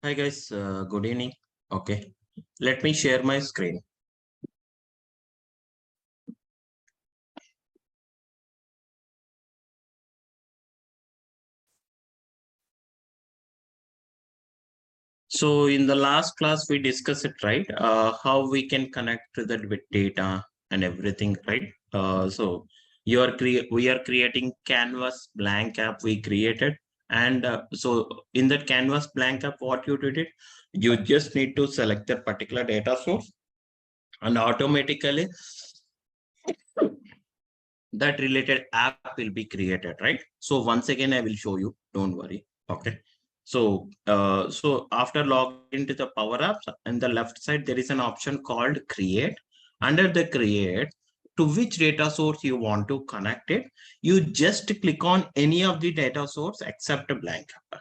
Hi guys, good evening. Okay, let me share my screen. So in the last class we discussed it, right? How we can connect to that with data and everything, right? So we are creating Canvas blank app we created, and so in that Canvas blank app, what you did it, you just need to select that particular data source, and automatically that related app will be created, right? So once again I will show you, don't worry. Okay, so after log into the Power Apps, on the left side there is an option called create. Under the create, to which data source you want to connect it, you just click on any of the data source except a blank app.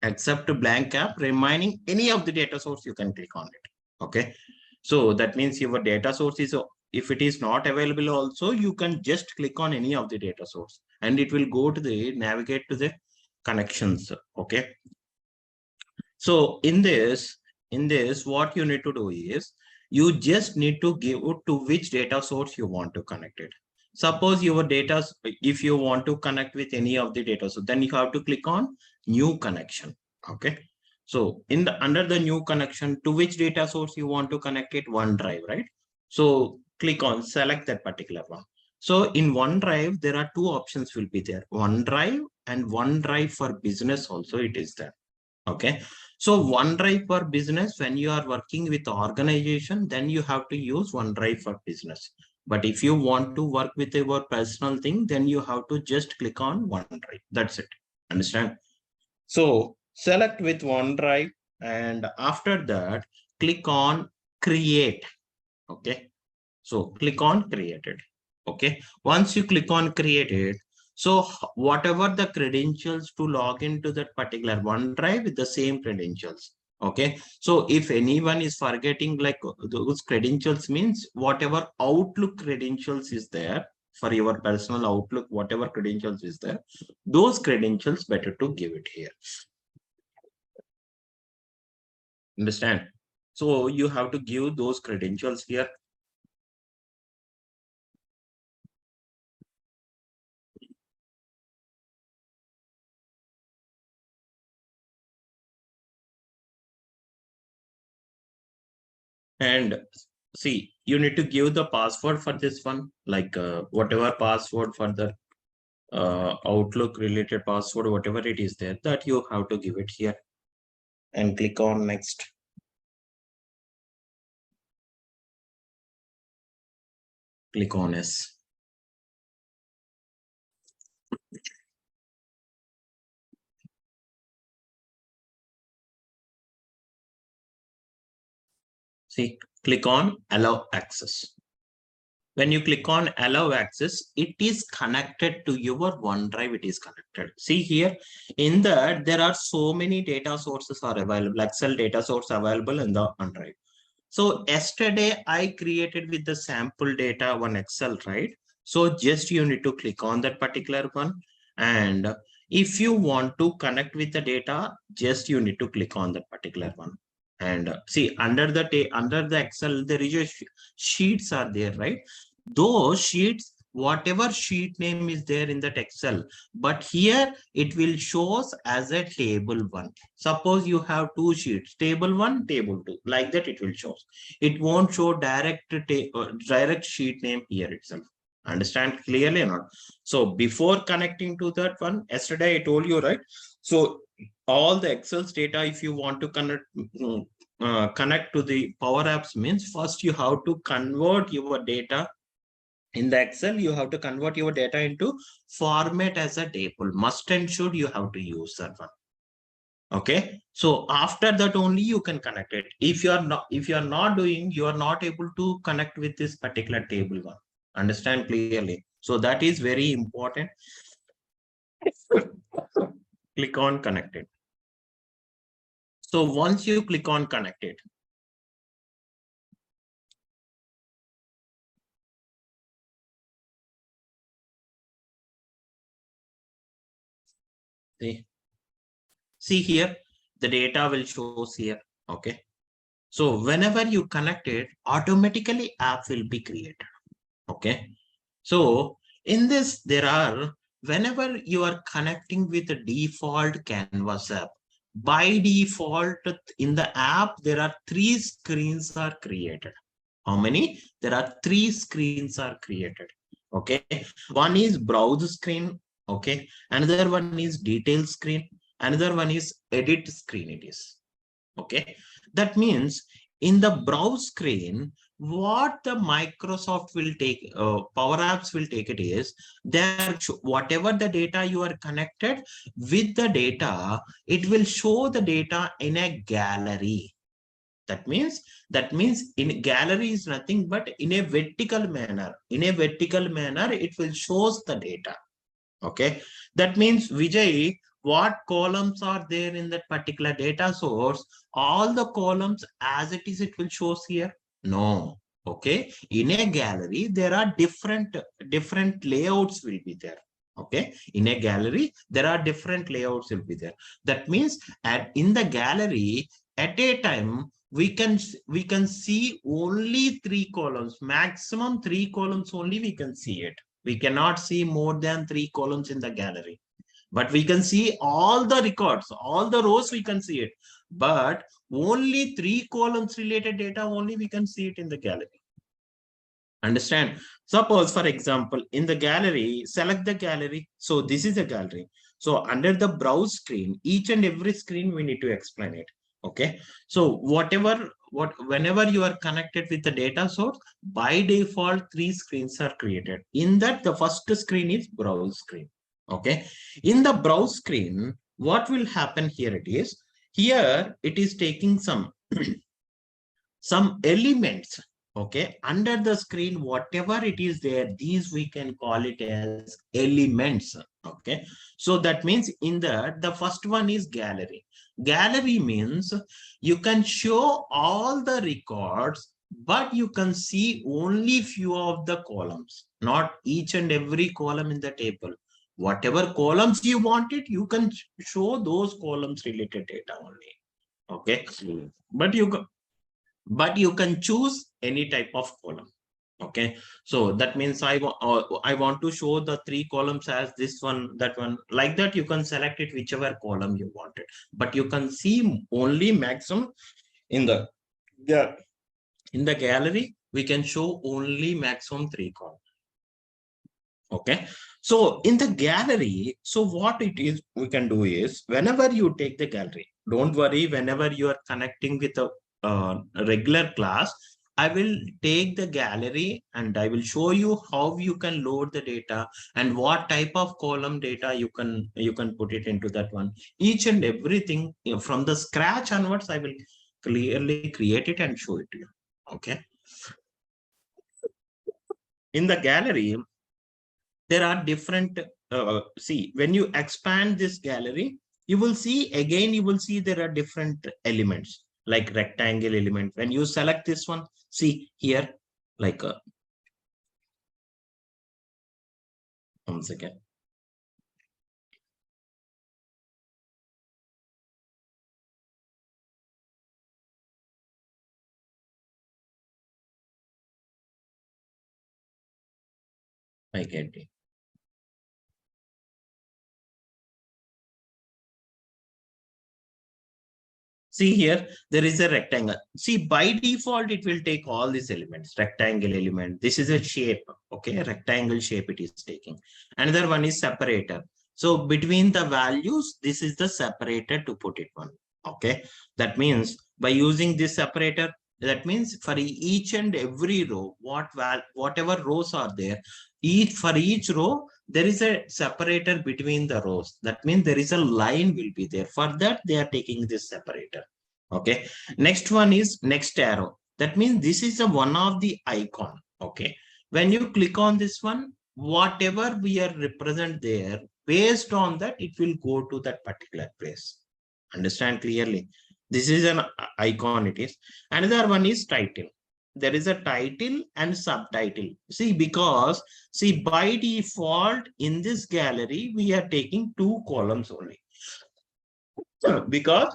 Except a blank app, remaining any of the data source you can click on it. Okay, so that means your data source is, if it is not available also, you can just click on any of the data source and it will go to the navigate to the connections. Okay, so in this what you need to do is, you just need to give to which data source you want to connect it. Suppose your data, if you want to connect with any of the data, so then you have to click on new connection. Okay, so in the under the new connection, to which data source you want to connect it, OneDrive, right? So click on select that particular one. So in OneDrive there are two options will be there, OneDrive and OneDrive for business also it is there. Okay, so OneDrive for business, when you are working with organization, then you have to use OneDrive for business. But if you want to work with your personal thing, then you have to just click on OneDrive. That's it. Understand? So select with OneDrive, and after that, click on create. Okay, so click on created. Okay, once you click on created, so whatever the credentials to log into that particular OneDrive with the same credentials. Okay, so if anyone is forgetting like those credentials, means whatever Outlook credentials is there for your personal Outlook, whatever credentials is there, those credentials better to give it here. Understand? So you have to give those credentials here. And see, you need to give the password for this one, like whatever password for the Outlook related password, whatever it is there, that you have to give it here and click on next. Click on yes. See, click on allow access. When you click on allow access, it is connected to your OneDrive. It is connected. See here, in that there are so many data sources are available. Excel data source available in the OneDrive. So yesterday I created with the sample data one Excel, right? So just you need to click on that particular one. And if you want to connect with the data, just you need to click on that particular one. And see, under the Excel, there is a sheets are there, right? Those sheets, whatever sheet name is there in that Excel, but here it will shows as a table one. Suppose you have two sheets, table one, table two, like that it will show. It won't show direct sheet name here itself. Understand clearly or not? So before connecting to that one, yesterday I told you, right? So all the Excel's data, if you want to connect to the Power Apps, means first you have to convert your data in the Excel. You have to convert your data into format as a table. Must and should you have to use that one. Okay, so after that only you can connect it. If you are not doing, you are not able to connect with this particular table one. Understand clearly? So that is very important. Click on connected. So once you click on connected, see here, the data will show here. Okay. So whenever you connect it, automatically app will be created. Okay. So in this, there are, whenever you are connecting with the default Canvas app, by default in the app, there are 3 screens are created. How many? There are 3 screens are created. Okay. One is browse screen. Okay. Another one is detail screen. Another one is edit screen it is. Okay. That means in the browse screen, what the Microsoft will take, Power Apps will take it is, there, whatever the data you are connected with the data, it will show the data in a gallery. That means in gallery is nothing but in a vertical manner. In a vertical manner, it will shows the data. Okay. That means, Vijay, what columns are there in that particular data source? All the columns as it is, it will show here. No. Okay. In a gallery, there are different layouts will be there. Okay. In a gallery, there are different layouts will be there. That means in the gallery, at a time, we can see only 3 columns, maximum 3 columns only we can see it. We cannot see more than 3 columns in the gallery, but we can see all the records, all the rows we can see it, but only 3 columns related data only we can see it in the gallery. Understand? Suppose, for example, in the gallery, select the gallery. So this is a gallery. So under the browse screen, each and every screen we need to explain it. Okay. So whenever you are connected with the data source, by default, 3 screens are created. In that, the first screen is browse screen. Okay. In the browse screen, what will happen here? Here it is taking some elements. Okay, under the screen, whatever it is there, these we can call it as elements. Okay, so that means in the first one is gallery. Gallery means you can show all the records, but you can see only few of the columns, not each and every column in the table. Whatever columns you wanted, you can show those columns related data only. Okay, but you can choose any type of column. Okay, so that means I want to show the 3 columns as this one, that one, like that. You can select it whichever column you wanted, but you can see only maximum in the gallery. We can show only maximum 3 columns. Okay, so in the gallery, so what it is we can do is, whenever you take the gallery, don't worry, whenever you are connecting with a regular class, I will take the gallery and I will show you how you can load the data and what type of column data you can put it into that one. Each and everything, from the scratch onwards, I will clearly create it and show it to you. Okay. In the gallery, there are different, see, when you expand this gallery, you will see there are different elements, like rectangle element. When you select this one, see here, like a, 1 second. I get it. See here, there is a rectangle. See, by default, it will take all these elements, rectangle element. This is a shape, okay? A rectangle shape it is taking. Another one is separator. So between the values, this is the separator to put it on, okay? That means by using this separator, that means for each and every row, whatever rows are there, for each row, there is a separator between the rows. That means there is a line will be there. For that, they are taking this separator. Okay. Next one is next arrow. That means this is a one of the icon. Okay. When you click on this one, whatever we are represent there, based on that, it will go to that particular place. Understand clearly? This is an icon it is. Another one is title. There is a title and subtitle. See, by default in this gallery, we are taking 2 columns only. Because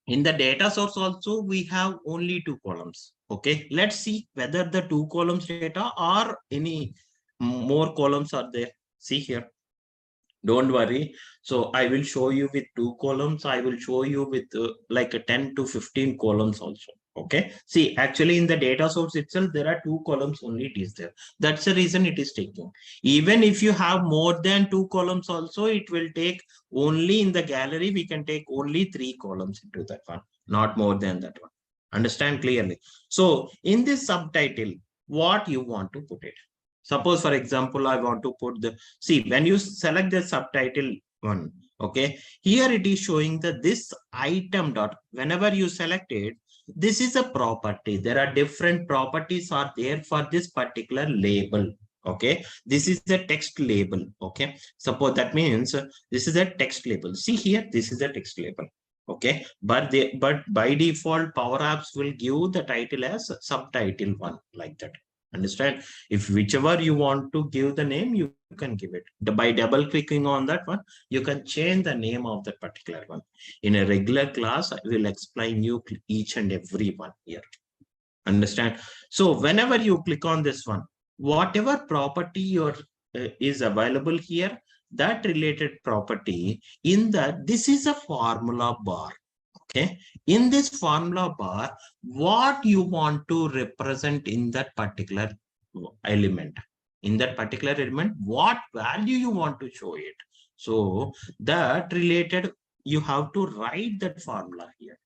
In the data source also, we have only 2 columns. Okay, let's see whether the 2 columns data or any more columns are there. See here. Don't worry. So I will show you with 2 columns. I will show you with like a 10 to 15 columns also. Okay. See, actually in the data source itself, there are 2 columns only it is there. That's the reason it is taking. Even if you have more than 2 columns also, it will take only in the gallery. We can take only 3 columns into that one, not more than that one. Understand clearly. So in this subtitle, what you want to put it? Suppose, for example, I want to put the, see, when you select the subtitle one, okay, here it is showing that this item dot, whenever you select it, this is a property. There are different properties are there for this particular label. Okay, this is the text label. Okay, suppose that means this is a text label. See here, this is a text label. Okay, but by default, Power Apps will give the title as subtitle one, like that. Understand? If whichever you want to give the name, you can give it. By double clicking on that one, you can change the name of that particular one. In a regular class, I will explain you each and every one here. Understand? So whenever you click on this one, whatever property is available here, that related property in that, this is a formula bar. Okay, in this formula bar, what you want to represent in that particular element, what value you want to show it. So that related, you have to write that formula here.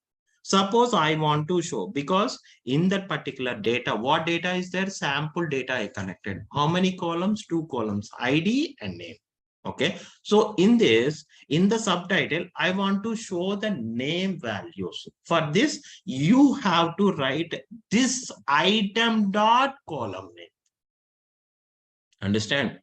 Suppose I want to show, because in that particular data, what data is there? Sample data I connected. How many columns? 2 columns, ID and name. Okay, so in this, in the subtitle, I want to show the name values. For this, you have to write this item dot column name. Understand?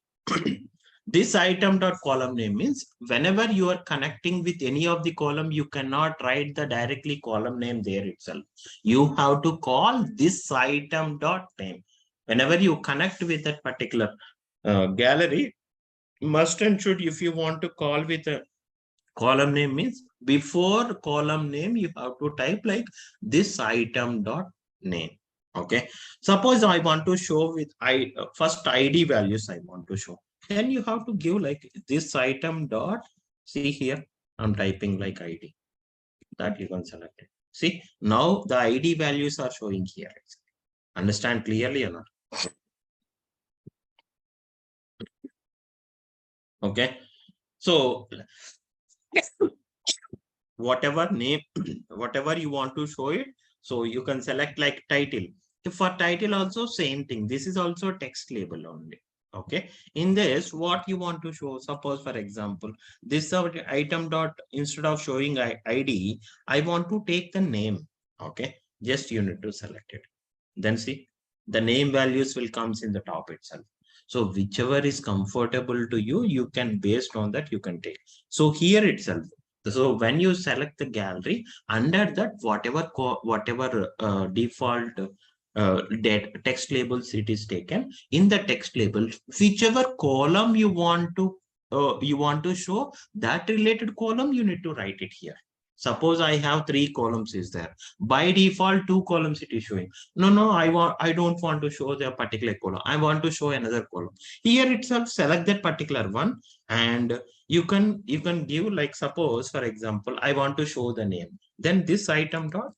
This item dot column name means whenever you are connecting with any of the column, you cannot write the directly column name there itself. You have to call this item dot name. Whenever you connect with that particular gallery, must and should, if you want to call with a column name, means before column name, you have to type like this item dot name. Okay, suppose I want to show with first ID values I want to show. Then you have to give like this item dot, see here, I'm typing like ID, that you can select it. See, now the ID values are showing here. Understand clearly or not? Okay, so whatever name, whatever you want to show it, so you can select like title. For title also same thing, this is also text label only. Okay, in this, what you want to show, suppose for example, this item dot, instead of showing ID, I want to take the name. Okay, just you need to select it. Then see, the name values will comes in the top itself. So whichever is comfortable to you, you can, based on that, you can take. So here itself, so when you select the gallery, under that, whatever default text labels it is taken, in the text label, whichever column you want to show, that related column you need to write it here. Suppose I have 3 columns is there. By default, 2 columns it is showing. No, I don't want to show the particular column. I want to show another column. Here itself, select that particular one, and you can give like, suppose for example, I want to show the name. Then this item dot,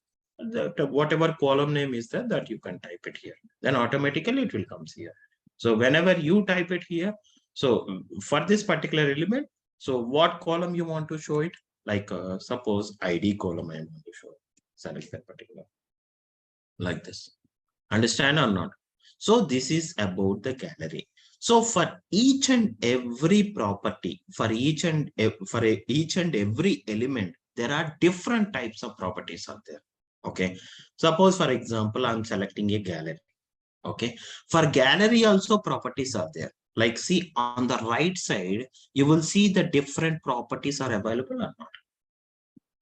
whatever column name is there, that you can type it here. Then automatically it will comes here. So whenever you type it here, so for this particular element, so what column you want to show it? Like suppose ID column I want to show. Select that particular, like this. Understand or not? So this is about the gallery. So for each and every property, for each and every element, there are different types of properties out there. Okay, suppose for example, I'm selecting a gallery. Okay, for gallery also properties are there. Like, see, on the right side, you will see the different properties are available or not.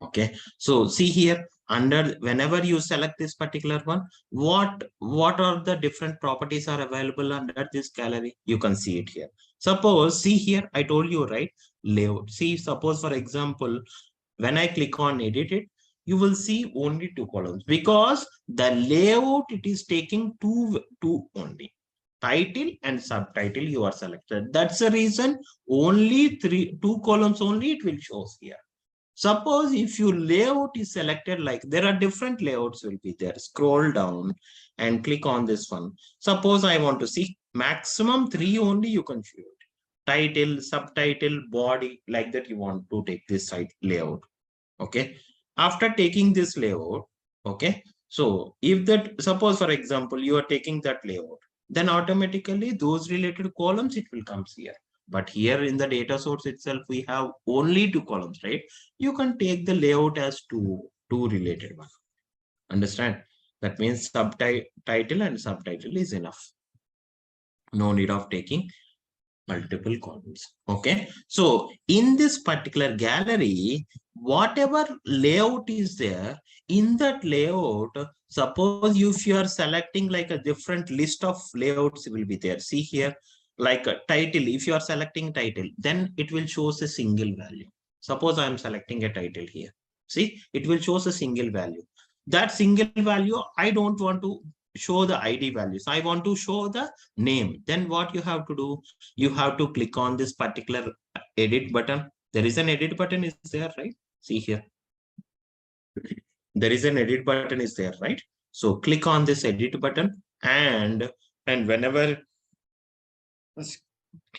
Okay, so see here, under, whenever you select this particular one, what are the different properties are available under this gallery? You can see it here. Suppose, see here, I told you, right, layout. See, suppose for example, when I click on edit it, you will see only 2 columns because the layout, it is taking two only. Title and subtitle you are selected. That's the reason only 2 columns only it will show here. Suppose if your layout is selected, like there are different layouts will be there. Scroll down and click on this one. Suppose I want to see maximum 3 only you can show it. Title, subtitle, body, like that you want to take this site layout. Okay. After taking this layout, okay. So if that, suppose for example, you are taking that layout, then automatically those related columns, it will come here. But here in the data source itself, we have only 2 columns, right? You can take the layout as two related one. Understand? That means subtitle and subtitle is enough. No need of taking multiple columns. Okay. So in this particular gallery, whatever layout is there, in that layout, suppose if you are selecting like a different list of layouts will be there. See here, like a title, if you are selecting title, then it will shows a single value. Suppose I am selecting a title here. See, it will shows a single value. That single value, I don't want to show the ID values. I want to show the name. Then what you have to do, you have to click on this particular edit button. There is an edit button is there, right? See here. There is an edit button is there, right? So click on this edit button and whenever,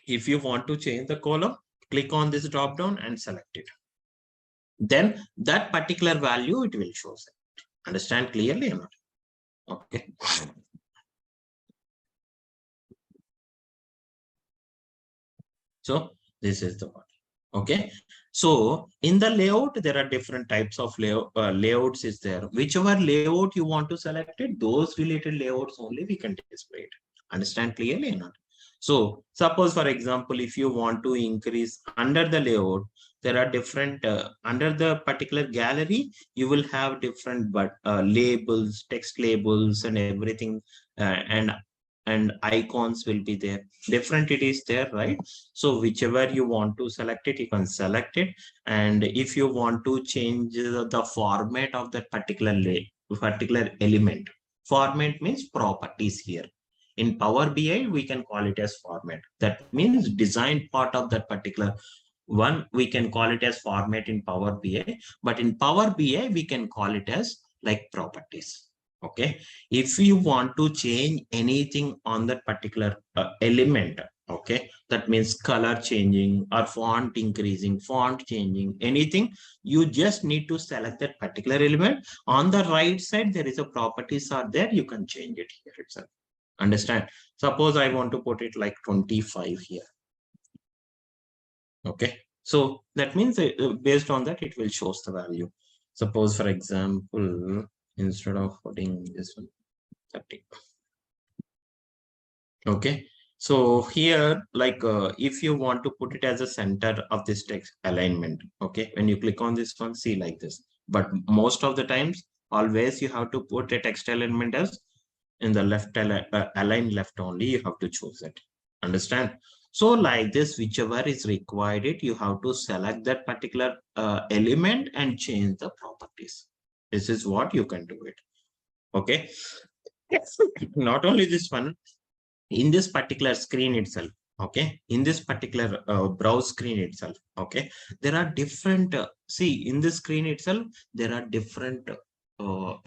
if you want to change the column, click on this drop down and select it. Then that particular value, it will show. Understand clearly or not? Okay. So this is the one. Okay. So in the layout, there are different types of layouts is there. Whichever layout you want to select it, those related layouts only we can display it. Understand clearly or not? So suppose, for example, if you want to increase under the layout, there are different, under the particular gallery, you will have different labels, text labels and everything, and icons will be there. Different it is there, right? So whichever you want to select it, you can select it. And if you want to change the format of that particular element, format means properties here. In Power BI, we can call it as format. That means design part of that particular one, we can call it as format in Power BI. But in Power BI, we can call it as like properties. Okay. If you want to change anything on that particular element, okay, that means color changing or font increasing, font changing, anything, you just need to select that particular element. On the right side, there is a properties are there. You can change it here itself. Understand? Suppose I want to put it like 25 here. Okay. So that means based on that, it will shows the value. Suppose, for example, instead of putting this one, 30. Okay. So here, like if you want to put it as a center of this text alignment, okay, when you click on this one, see like this. But most of the times, always you have to put a text alignment as in the left align left only, you have to choose it. Understand? So like this, whichever is required, you have to select that particular element and change the properties. This is what you can do it. Okay. Not only this one, in this particular screen itself, okay, in this particular browse screen itself, okay, there are different, see in this screen itself, there are different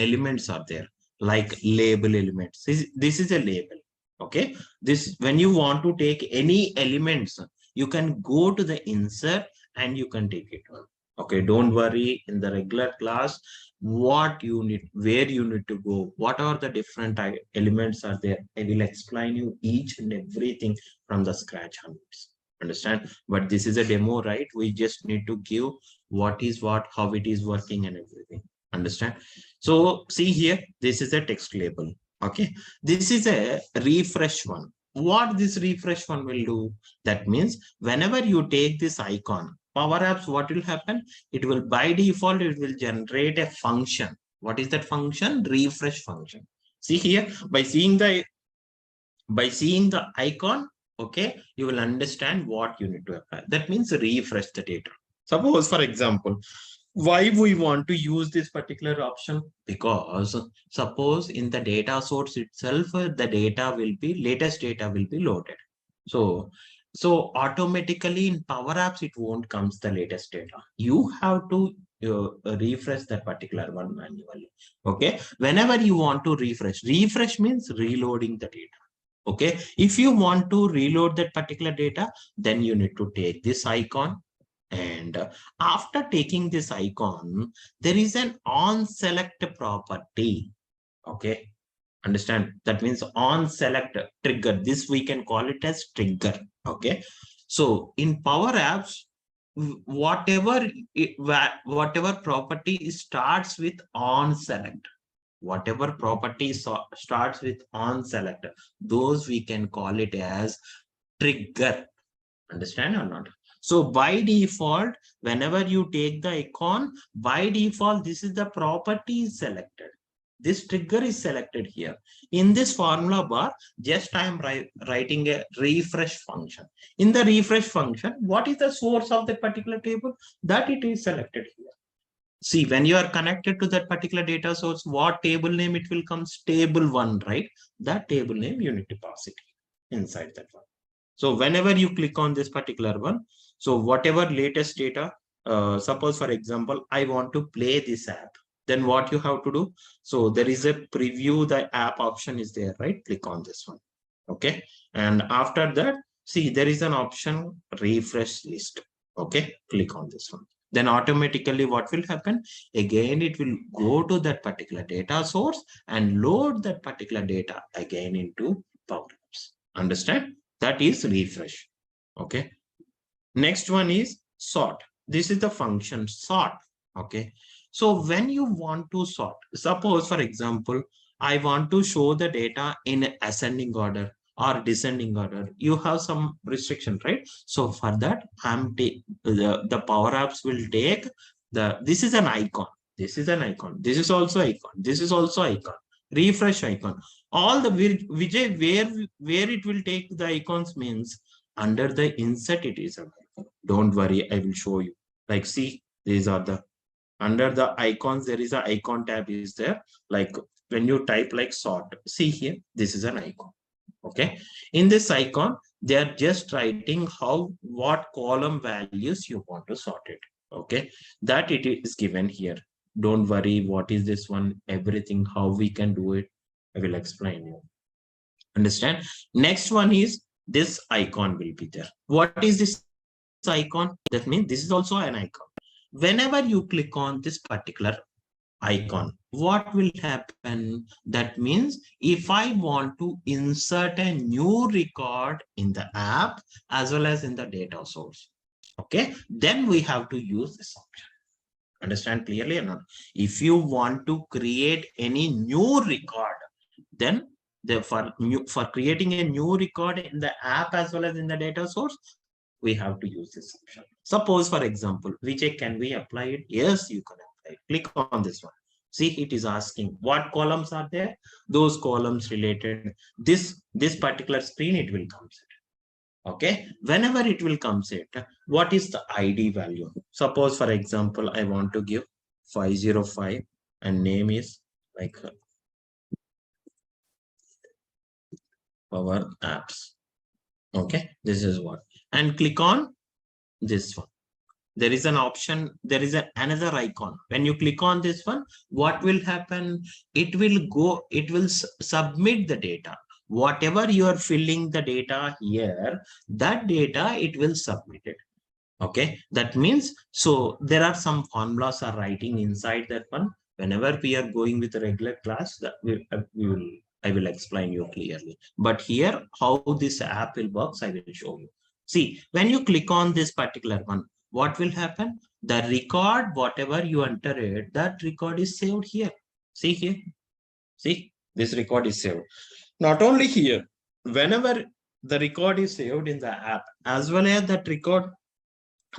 elements are there, like label elements. This is a label. Okay, this, when you want to take any elements, you can go to the insert and you can take it on. Okay, don't worry, in the regular class, what you need, where you need to go, what are the different elements are there, I will explain you each and everything from the scratch onwards. Understand? But this is a demo, right? We just need to give what is what, how it is working and everything. Understand? So see here, this is a text label. Okay, this is a refresh one. What this refresh one will do, that means whenever you take this icon, Power Apps, what will happen? It will, by default, it will generate a function. What is that function? Refresh function. See here, by seeing the icon, okay, you will understand what you need to apply. That means refresh the data. Suppose, for example, Why we want to use this particular option? Because suppose in the data source itself, the data will be latest data will be loaded. So automatically in Power Apps, it won't comes the latest data. You have to refresh that particular one manually. Okay. Whenever you want to refresh means reloading the data. Okay. If you want to reload that particular data, then you need to take this icon. And after taking this icon, there is an on select property. Okay. Understand? That means on select trigger. This we can call it as trigger. Okay. So in Power Apps, whatever property starts with on select, whatever property starts with on select, those we can call it as trigger. Understand or not? So by default, whenever you take the icon, by default, this is the property selected. This trigger is selected here. In this formula bar, just I am writing a refresh function. In the refresh function, what is the source of that particular table? That it is selected here. See, when you are connected to that particular data source, what table name it will come? Table 1, right? That table name you need to pass it inside that one. So whenever you click on this particular one, so whatever latest data, suppose for example, I want to play this app, then what you have to do? So there is a preview, the app option is there, right? Click on this one. Okay. And after that, see, there is an option refresh list. Okay. Click on this one. Then automatically what will happen? Again, it will go to that particular data source and load that particular data again into Power Apps. Understand? That is refresh. Okay. Next one is sort. This is the function sort. Okay. So when you want to sort, suppose for example, I want to show the data in ascending order or descending order. You have some restriction, right? So for that, the Power Apps will take this is an icon. This is an icon. This is also icon. This is also icon. Refresh icon. All the Vijay, where it will take the icons means under the insert it is available. Don't worry, I will show you. Like see, these are the under the icons, there is an icon tab is there. Like when you type like sort, see here, this is an icon. Okay. In this icon, they are just writing what column values you want to sort it. Okay. That it is given here. Don't worry, what is this one? Everything, how we can do it, I will explain you. Understand? Next one is this icon will be there. What is this icon? That means this is also an icon. Whenever you click on this particular icon, what will happen? That means if I want to insert a new record in the app as well as in the data source, okay, then we have to use this option. Understand clearly or not? If you want to create any new record, then for creating a new record in the app as well as in the data source, we have to use this option. Suppose, for example, Vijay, can we apply it? Yes, you can apply it. Click on this one. See, it is asking what columns are there. Those columns related. This particular screen, it will come set. Okay. Whenever it will come set, what is the ID value? Suppose, for example, I want to give 505 and name is like Power Apps. Okay. This is what. And click on this one. There is an option, there is another icon. When you click on this one, what will happen? It will submit the data. Whatever you are filling the data here, that data, it will submit it. Okay, that means, so there are some formulas are writing inside that one. Whenever we are going with a regular class, that I will explain you clearly. But here, how this app will works, I will show you. See, when you click on this particular one, what will happen? The record, whatever you enter it, that record is saved here. See here. See, this record is saved. Not only here, whenever the record is saved in the app, as well as that record,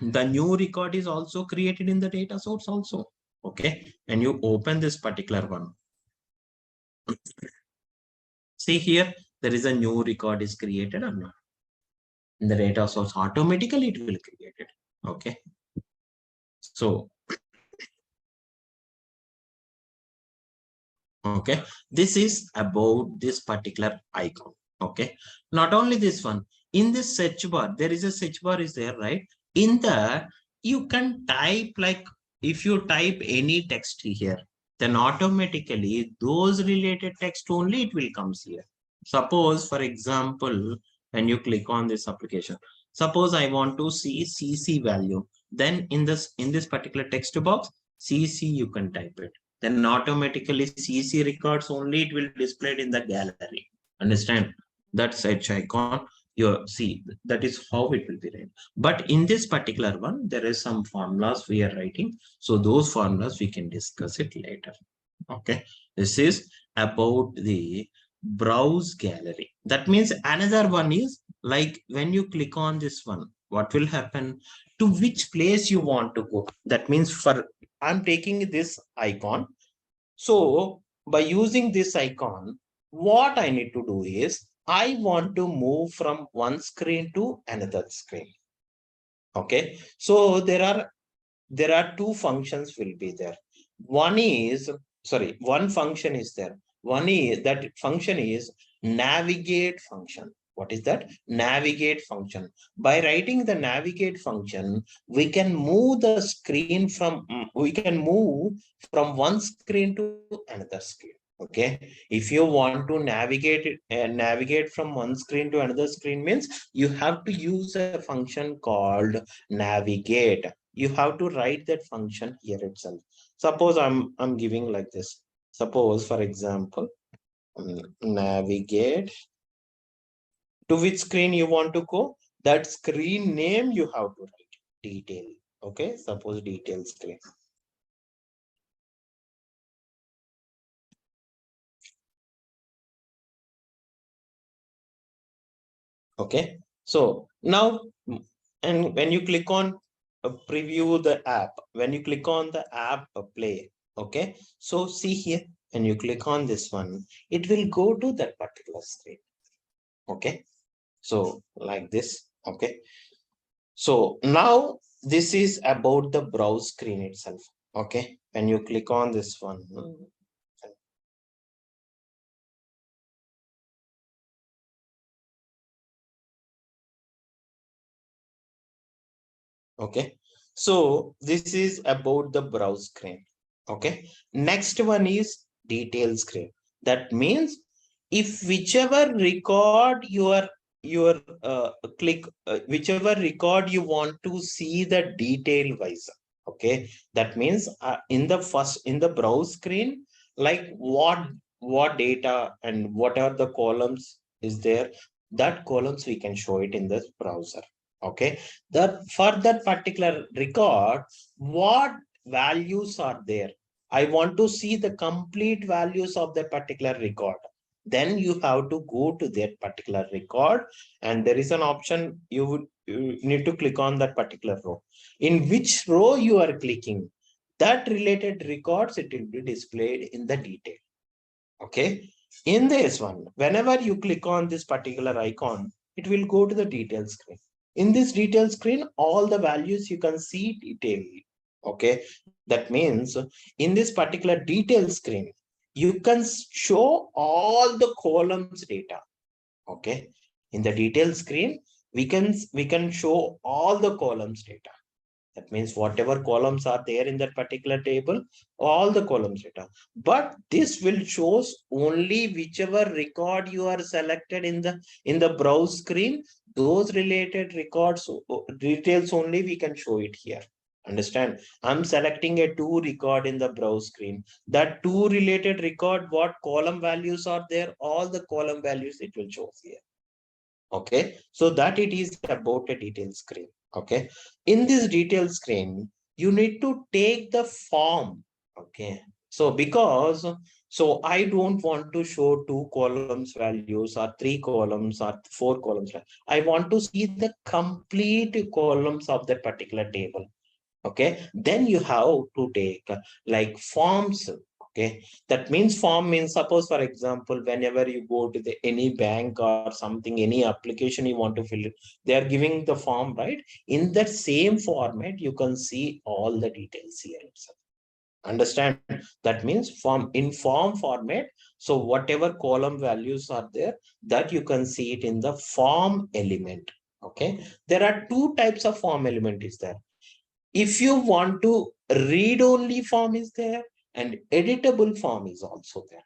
the new record is also created in the data source also. Okay. And you open this particular one. See here, there is a new record is created or not. In the data source, automatically it will create it. Okay. So Okay, this is about this particular icon. Okay, not only this one, in this search bar, there is a search bar is there, right? In the, you can type like, if you type any text here, then automatically those related text only it will comes here. Suppose, for example, when you click on this application, suppose I want to see CC value, then in this particular text box, CC you can type it, then automatically CC records only it will displayed in the gallery. Understand? That search icon, you see, that is how it will be read. But in this particular one, there is some formulas we are writing. So those formulas we can discuss it later. Okay. This is about the browse gallery. That means another one is like when you click on this one, what will happen, to which place you want to go. That means for, I'm taking this icon. So by using this icon, what I need to do is I want to move from one screen to another screen. Okay. So there are two functions will be there. One is, sorry, one function is there. One is, that function is navigate function. What is that? Navigate function. By writing the navigate function, we can move the screen from, we can move from one screen to another screen. Okay. If you want to navigate it, navigate from one screen to another screen means you have to use a function called navigate. You have to write that function here itself. Suppose I'm giving like this. Suppose, for example, navigate to which screen you want to go. That screen name you have to write detail. Okay, suppose detail screen. Okay, so now, and when you click on preview the app, when you click on the app play, okay, so see here, when you click on this one, it will go to that particular screen. Okay, so like this. Okay, so now this is about the browse screen itself. Okay, when you click on this one, okay, so this is about the browse screen. Okay, next one is detail screen. That means if whichever record your click, whichever record you want to see the detail wise. Okay, that means in the first, in the browse screen, like what data and what are the columns is there, that columns we can show it in the browser. Okay, that for that particular record, what values are there, I want to see the complete values of that particular record, then you have to go to that particular record, and there is an option, you need to click on that particular row. In which row you are clicking, that related records, it will be displayed in the detail. Okay, in this one, whenever you click on this particular icon, it will go to the detail screen. In this detail screen, all the values you can see detail. Okay, that means in this particular detail screen, you can show all the columns data. Okay, in the detail screen, we can show all the columns data. That means whatever columns are there in that particular table, all the columns data. But this will shows only whichever record you are selected in the browse screen. Those related records, details only we can show it here. Understand? I'm selecting a two record in the browse screen. That two related record, what column values are there, all the column values it will show here. Okay, so that it is about a detail screen. Okay, in this detail screen, you need to take the form. Okay, so because, so I don't want to show two columns values or three columns or four columns. I want to see the complete columns of that particular table. Okay, then you have to take like forms. Okay, that means form means, suppose for example, whenever you go to the any bank or something, any application you want to fill it, they are giving the form, right? In that same format, you can see all the details here itself. Understand? That means in form format. So whatever column values are there, that you can see it in the form element. Okay. There are two types of form element is there. If you want to read only form is there, and editable form is also there.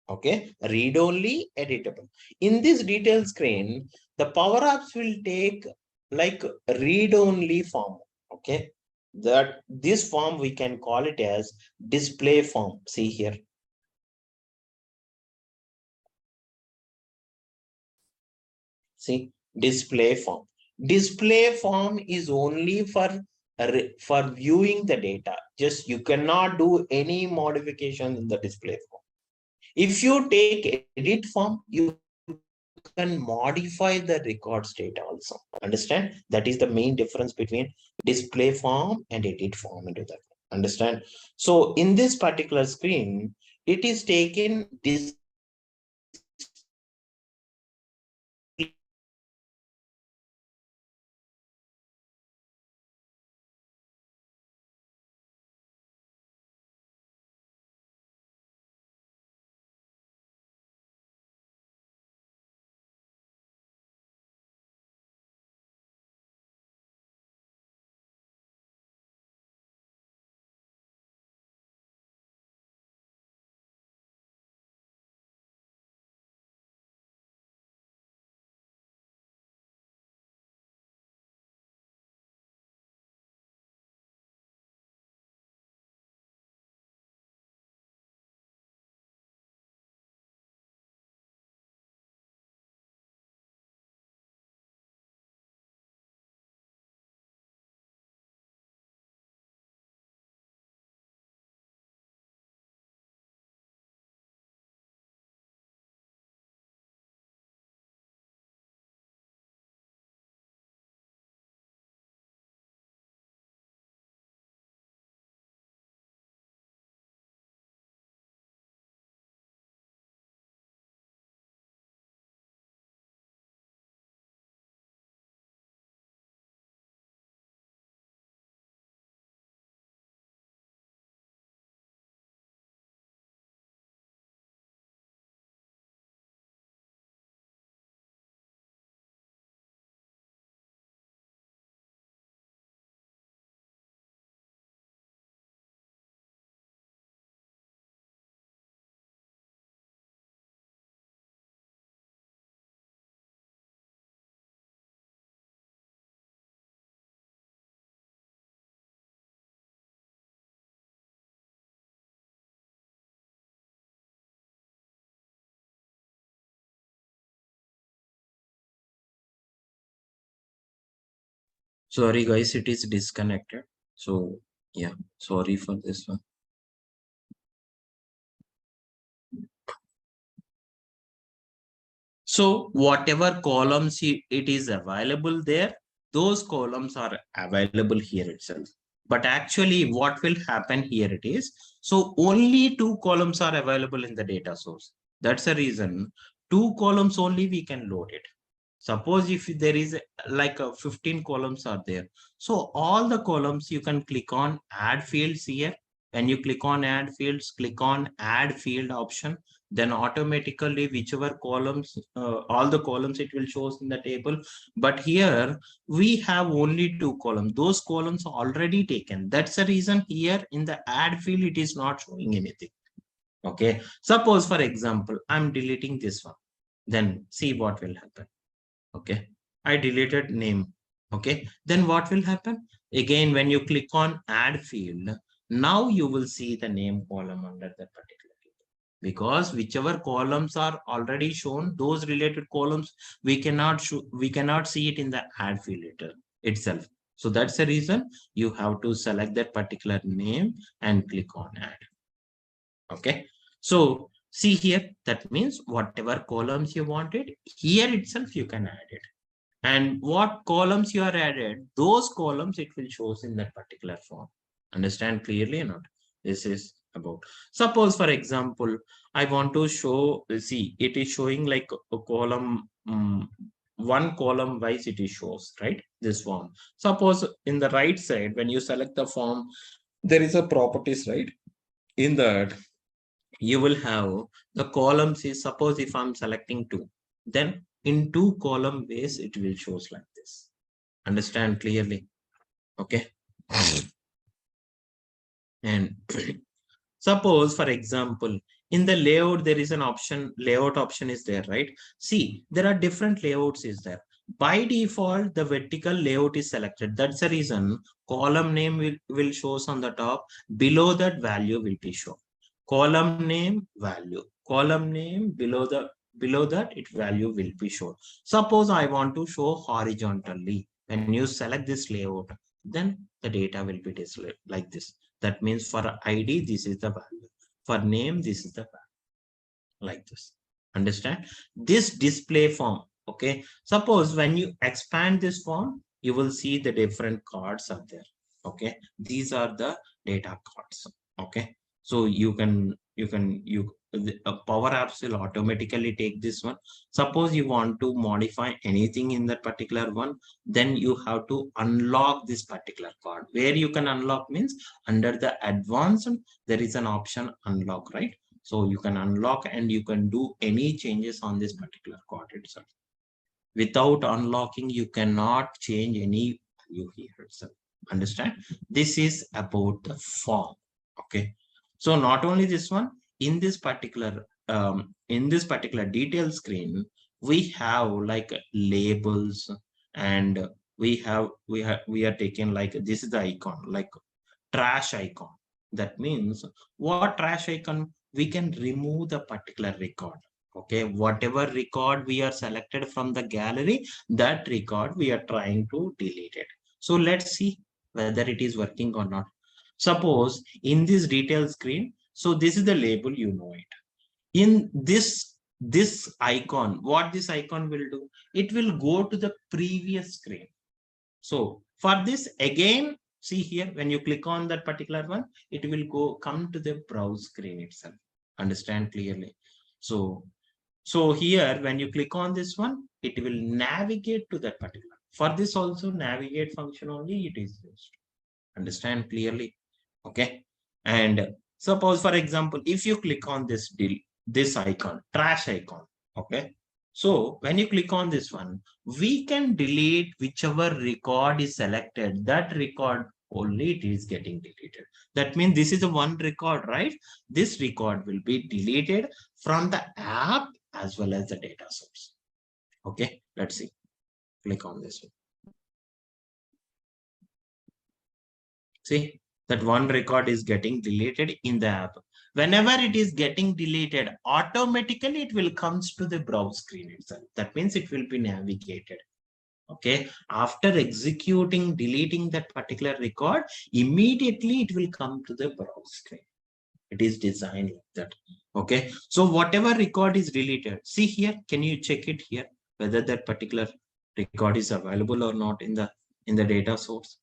Okay, read only, editable. In this detail screen, the Power Apps will take like read only form. Okay, that this form we can call it as display form. See here. See, display form. Display form is only for viewing the data. Just you cannot do any modification in the display form. If you take edit form, you can modify the records data also. Understand? That is the main difference between display form and edit form into that. Understand? So in this particular screen, it is taken this. Sorry guys, it is disconnected. So yeah, sorry for this one. So whatever columns it is available there, those columns are available here itself. But actually what will happen here it is, so only two columns are available in the data source. That's the reason two columns only we can load it. Suppose if there is like 15 columns are there. So all the columns you can click on add fields here. When you click on add fields, click on add field option, then automatically whichever columns, all the columns it will shows in the table. But here we have only two columns. Those columns are already taken. That's the reason here in the add field, it is not showing anything. Okay. Suppose for example, I'm deleting this one. Then see what will happen. Okay, I deleted name. Okay, then what will happen? Again, when you click on add field, now you will see the name column under that particular field. Because whichever columns are already shown, those related columns, we cannot see it in the add field itself. So that's the reason you have to select that particular name and click on add. Okay, so see here, that means whatever columns you wanted, here itself you can add it. And what columns you are added, those columns it will shows in that particular form. Understand clearly or not? This is about, suppose for example, I want to show, see, it is showing like a column, one column wise it is shows, right? This form. Suppose in the right side, when you select the form, there is a properties, right? In that you will have the columns is, suppose if I'm selecting 2, then in 2 column base it will shows like this. Understand clearly? Okay. And suppose for example, in the layout there is an option, layout option is there, right? See, there are different layouts is there. By default the vertical layout is selected. That's the reason column name will shows on the top, below that value will be shown. Column name, value, column name, below that it value will be shown. Suppose I want to show horizontally. When you select this layout, then the data will be displayed like this. That means for ID this is the value, for name this is the value, like this. Understand this display form? Okay, suppose when you expand this form, you will see the different cards are there. Okay, these are the data cards. Okay, so you Power Apps will automatically take this one. Suppose you want to modify anything in that particular one, then you have to unlock this particular card. Where you can unlock means under the advanced there is an option unlock, right? So you can unlock and you can do any changes on this particular card itself. Without unlocking, you cannot change any value here itself. Understand? This is about the form. Okay. So not only this one, in this particular detail screen, we have like labels, and we are taking like this is the icon, like trash icon. That means what trash icon? We can remove the particular record. Okay, whatever record we are selected from the gallery, that record we are trying to delete it. So let's see whether it is working or not. Suppose in this detail screen, so this is the label, you know it. In this icon, what this icon will do, it will go to the previous screen. So for this again, see here, when you click on that particular one, it will come to the browse screen itself. Understand clearly? So here, when you click on this one, it will navigate to that particular. For this also, navigate function only it is used. Understand clearly? Okay. And suppose, for example, if you click on this icon, trash icon, okay. So when you click on this one, we can delete whichever record is selected. That record only it is getting deleted. That means this is the one record, right? This record will be deleted from the app as well as the data source. Okay, let's see. Click on this one. See, that one record is getting deleted in the app. Whenever it is getting deleted, automatically it will comes to the browse screen itself. That means it will be navigated. Okay, after executing, deleting that particular record, immediately it will come to the browse screen. It is designed like that. Okay, so whatever record is deleted, see here, can you check it here whether that particular record is available or not in the data source?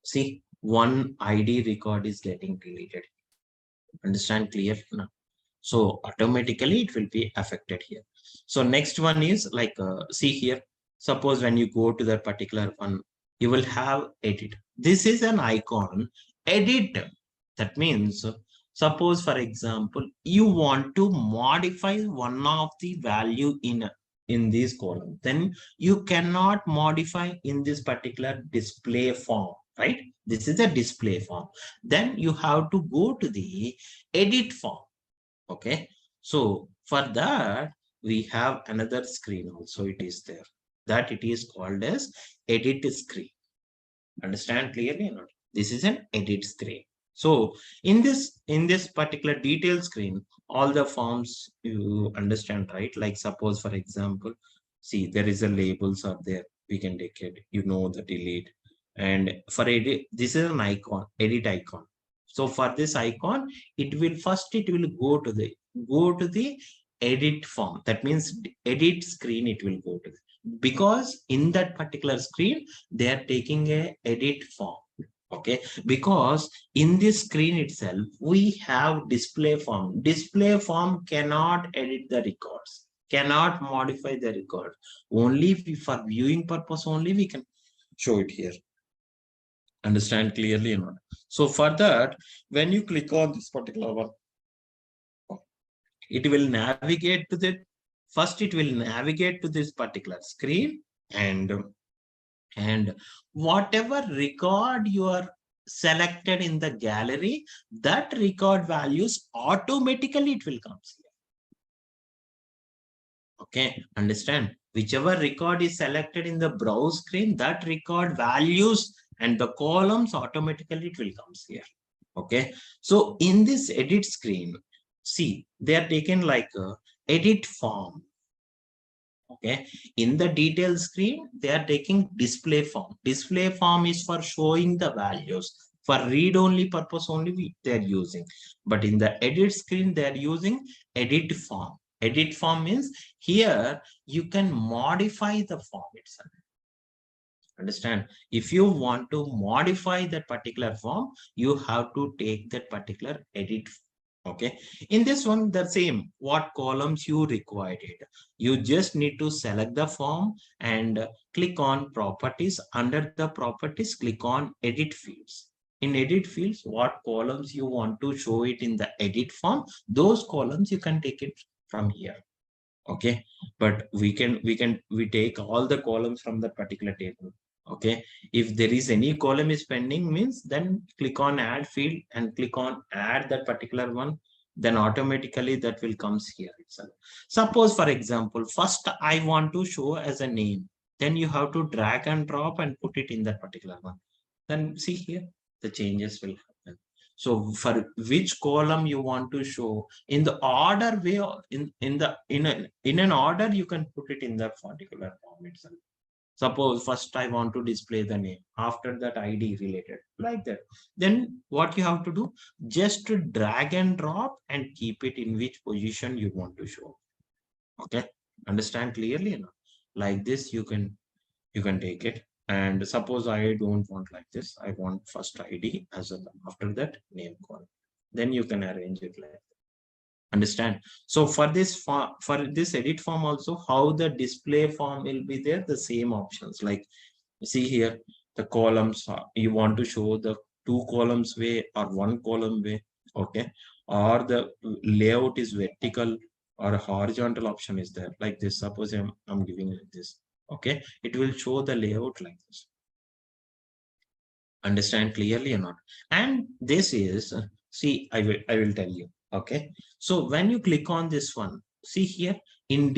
See, one ID record is getting deleted. Understand clear now? So automatically it will be affected here. So next one is like, see here, suppose when you go to that particular one, you will have edit. This is an icon, edit. That means, suppose for example, you want to modify one of the value in this column, then you cannot modify in this particular display form, right? This is a display form. Then you have to go to the edit form. Okay, so for that we have another screen also, it is there, that it is called as edit screen. Understand clearly or not? This is an edit screen. So in this particular detail screen, all the forms you understand, right? Like suppose for example, see, there is a labels are there, we can take it, you know, the delete. And for edit, this is an icon, edit icon. So for this icon, it will go to the edit form. That means edit screen it will go to, because in that particular screen they are taking a edit form. Okay, because in this screen itself we have display form. Display form cannot edit the records, cannot modify the record. Only for viewing purpose only we can show it here. Understand clearly or not? So for that, when you click on this particular one, it will navigate to the first. It will navigate to this particular screen, and whatever record you are selected in the gallery, that record values automatically it will come here. Okay, understand? Whichever record is selected in the browse screen, that record values and the columns automatically it will come here. Okay, so in this edit screen, see, they are taken like a edit form. Okay, in the detail screen, they are taking display form. Display form is for showing the values. For read-only purpose only they are using. But in the edit screen, they are using edit form. Edit form means here you can modify the form itself. Understand? If you want to modify that particular form, you have to take that particular edit. Okay, in this one, the same, what columns you required it. You just need to select the form and click on properties. Under the properties, click on edit fields. In edit fields, what columns you want to show it in the edit form, those columns you can take it from here. Okay, but we take all the columns from that particular table. Okay, if there is any column is pending, means then click on add field and click on add that particular one, then automatically that will comes here itself. Suppose for example, first I want to show as a name, then you have to drag and drop and put it in that particular one. Then see here the changes will happen. So for which column you want to show in the order way, in an order, you can put it in that particular form itself. Suppose first I want to display the name, after that ID related, like that. Then what you have to do, just to drag and drop and keep it in which position you want to show. Okay, understand clearly enough? Like this, you can take it. And suppose I don't want like this, I want first ID as well, after that name column. Then you can arrange it like that. Understand? So for this edit form also, how the display form will be there, the same options. Like see here, the columns, you want to show the 2 columns way or 1 column way. Okay, or the layout is vertical or horizontal option is there, like this. Suppose I'm giving like this. Okay, it will show the layout like this. Understand clearly or not? And this is, see, I will tell you. Okay, so when you click on this one, see here, in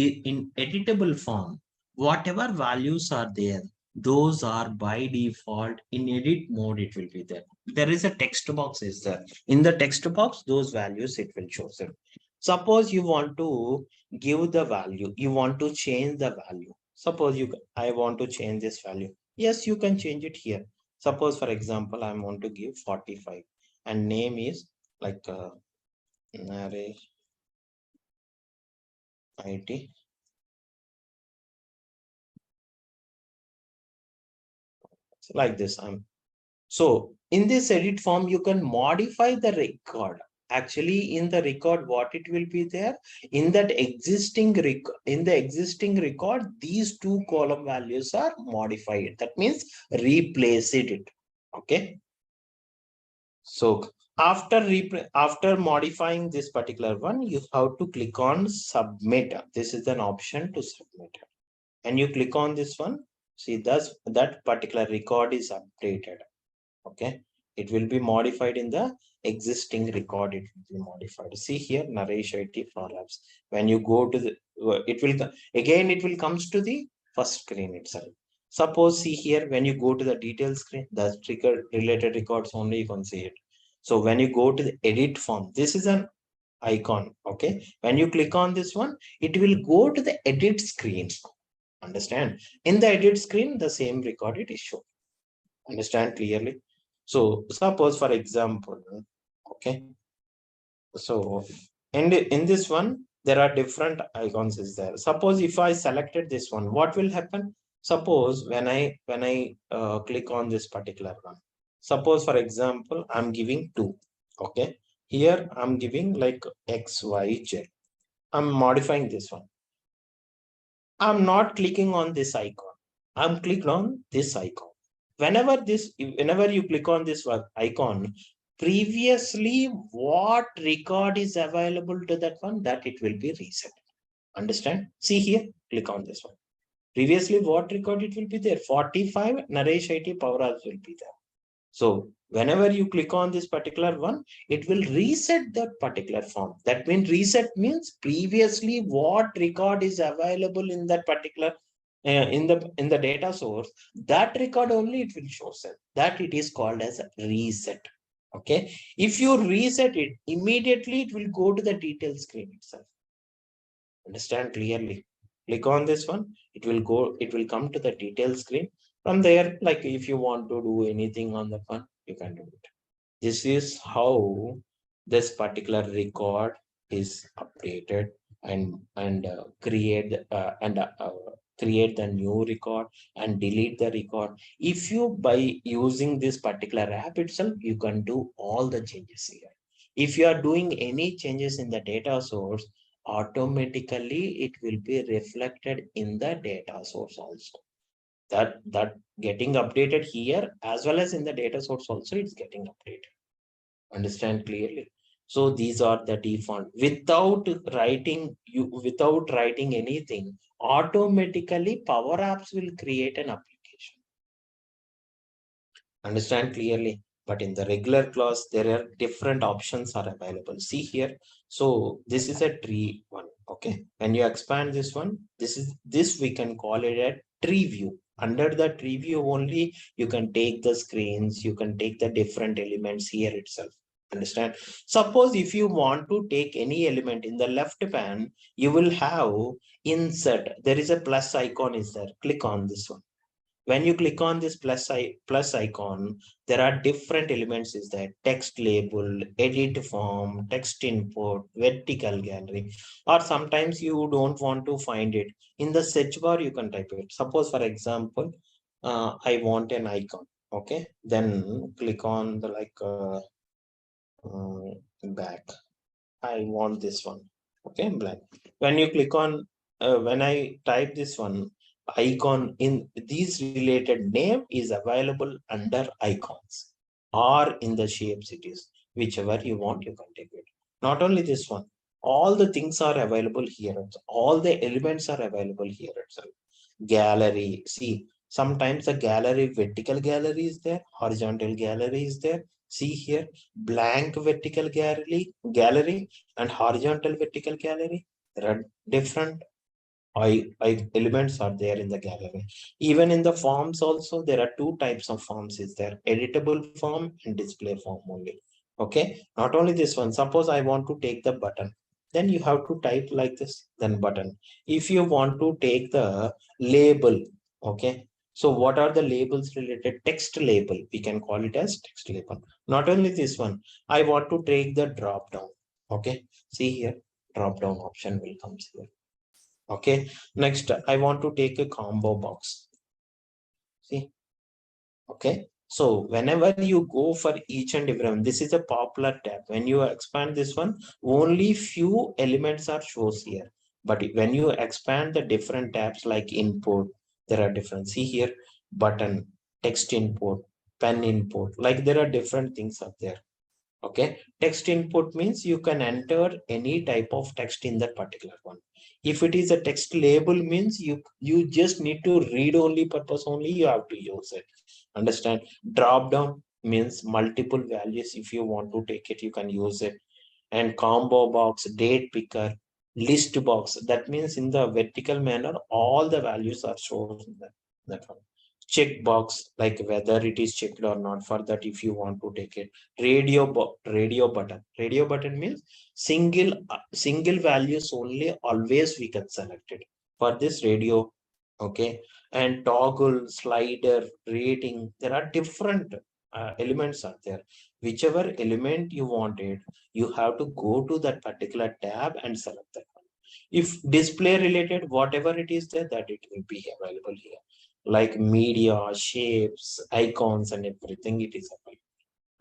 editable form, whatever values are there, those are by default in edit mode. It will be there. There is a text box is there. In the text box, those values it will show them. Suppose you want to give the value, you want to change the value. Suppose I want to change this value. Yes, you can change it here. Suppose, for example, I want to give 45 and name is like Naresh IT. Like this. So in this edit form, you can modify the record. Actually, in the record, what it will be there in that existing record, these 2 column values are modified. That means replace it. Okay. So after modifying this particular one, you have to click on submit. This is an option to submit. And you click on this one. See, that particular record is updated. Okay, it will be modified in the existing record. It will be modified. See here, Naresh IT for labs. When you go to the, it will comes to the first screen itself. Suppose, see here, when you go to the detail screen, the trigger related records only you can see it. So when you go to the edit form, this is an icon. Okay, when you click on this one, it will go to the edit screen. Understand? In the edit screen, the same record it is shown. Understand clearly? So suppose, for example, okay, so in this one, there are different icons is there. Suppose if I selected this one, what will happen? Suppose when I click on this particular one, suppose for example, I'm giving 2. Okay, here I'm giving like X, Y, Z. I'm modifying this one. I'm not clicking on this icon. I'm clicking on this icon. whenever you click on this one icon, previously what record is available to that one, that it will be reset. Understand? See here, click on this one. Previously, what record it will be there? 45 Naresh IT Power Apps will be there. So whenever you click on this particular one, it will reset that particular form. That means reset means previously what record is available in that particular in the data source, that record only it will show set. That it is called as a reset. Okay. If you reset it, immediately it will go to the detail screen itself. Understand clearly. Click on this one. It will come to the detail screen. From there, like if you want to do anything on the one, you can do it. This is how this particular record is updated and create the new record and delete the record. If you by using this particular app itself, you can do all the changes here. If you are doing any changes in the data source, automatically it will be reflected in the data source also. That getting updated here as well as in the data source also, it's getting updated. Understand clearly? So these are the default. Without writing anything, automatically Power Apps will create an application. Understand clearly? But in the regular class, there are different options are available. See here. So this is a tree one. Okay. When you expand this one, this we can call it a tree view. Under the tree view only, you can take the screens, you can take the different elements here itself. Understand? Suppose if you want to take any element in the left pan, you will have insert. There is a plus icon is there. Click on this one. When you click on this plus icon, there are different elements is there: text label, edit form, text input, vertical gallery, or sometimes you don't want to find it. In the search bar, you can type it. Suppose, for example, I want an icon. Okay, then click on the back. I want this one. Okay, black. When you click on, when I type this one, icon in these related name is available under icons or in the shape cities, whichever you want, you can take it. Not only this one, all the things are available here. All the elements are available here itself. Gallery, see, sometimes the gallery, vertical gallery is there, horizontal gallery is there. See here, blank vertical gallery and horizontal vertical gallery. There are different elements are there in the gallery. Even in the forms also, there are two types of forms is there: editable form and display form only. Okay, not only this one. Suppose I want to take the button, then you have to type like this, then button. If you want to take the label, okay, so what are the labels related? Text label, we can call it as text label. Not only this one, I want to take the drop down. Okay, see here, drop down option will come here. Okay, next I want to take a combo box. See, okay, so whenever you go for each and every one, this is a popular tab. When you expand this one, only few elements are shows here. But when you expand the different tabs like input, there are different. See here, button, text input, pen input, like there are different things up there. Okay, text input means you can enter any type of text in that particular one. If it is a text label means you just need to read only purpose only, you have to use it. Understand? Drop down means multiple values. If you want to take it, you can use it. And combo box, date picker, list box, that means in the vertical manner all the values are shown in that one. Check box, like whether it is checked or not. For that, if you want to take it, radio button means single values only, always we can select it for this radio. Okay, and toggle, slider, rating, there are different elements are there. Whichever element you wanted, you have to go to that particular tab and select that one. If display related, whatever it is there, that it will be available here, like media, shapes, icons, and everything, it is available.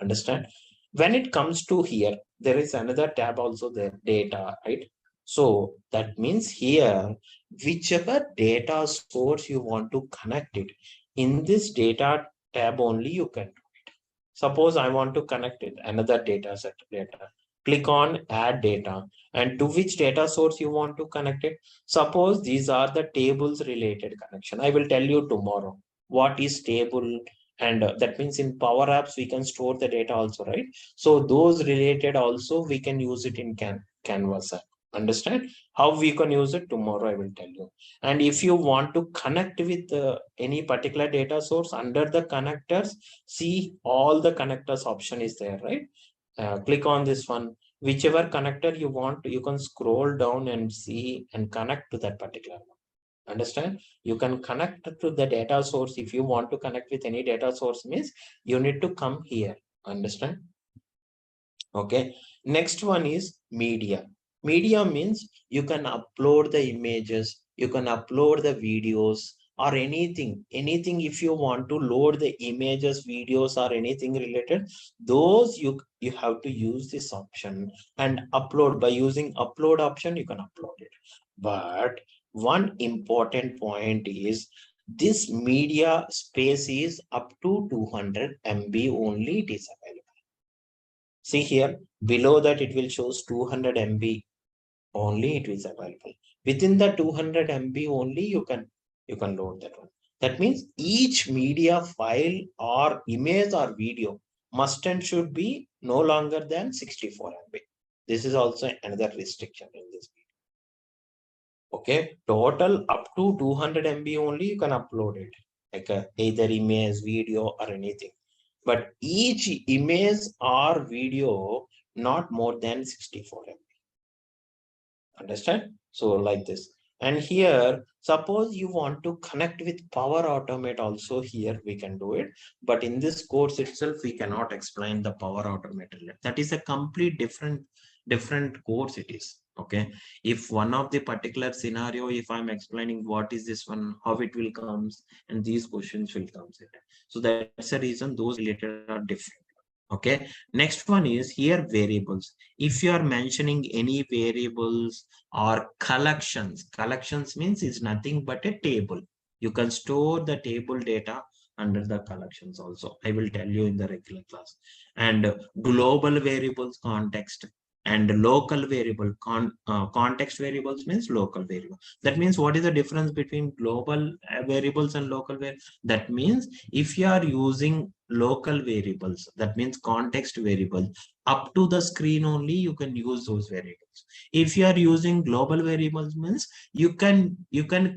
Understand? When it comes to here, there is another tab also there, data, right? So that means here, whichever data source you want to connect it, in this data tab only you can do it. Suppose I want to connect it another data set data. Click on add data, and to which data source you want to connect it. Suppose these are the tables related connection. I will tell you tomorrow what is table, and that means in Power Apps we can store the data also, right? So those related also we can use it in Canvas app. Understand how we can use it tomorrow? I will tell you. And if you want to connect with any particular data source under the connectors, see all the connectors option is there, right? Click on this one. Whichever connector you want, you can scroll down and see and connect to that particular one. Understand? You can connect to the data source. If you want to connect with any data source means you need to come here. Understand? Okay. Next one is media. Media means you can upload the images, you can upload the videos or anything. If you want to load the images, videos or anything related, those you have to use this option and upload. By using upload option you can upload it. But one important point is this media space is up to 200 MB only it is available. See here, below that it will shows 200 MB only it is available. Within the 200 MB only you can load that one. That means each media file or image or video must and should be no longer than 64 MB. This is also another restriction in this video. Okay, total up to 200 MB only you can upload it, like either image, video or anything. But each image or video not more than 64 MB. Understand? So like this. And here, suppose you want to connect with Power Automate also, here we can do it. But in this course itself, we cannot explain the Power Automate. That is a complete different course it is. Okay. If one of the particular scenario, if I'm explaining what is this one, how it will comes, and these questions will come. So that's the reason those related are different. Okay, next one is here variables. If you are mentioning any variables or collections means is nothing but a table. You can store the table data under the collections also. I will tell you in the regular class. And global variables context and local variable context variables means local variable. That means what is the difference between global variables and local variables? That means if you are using local variables, that means context variables, up to the screen only you can use those variables. If you are using global variables means you can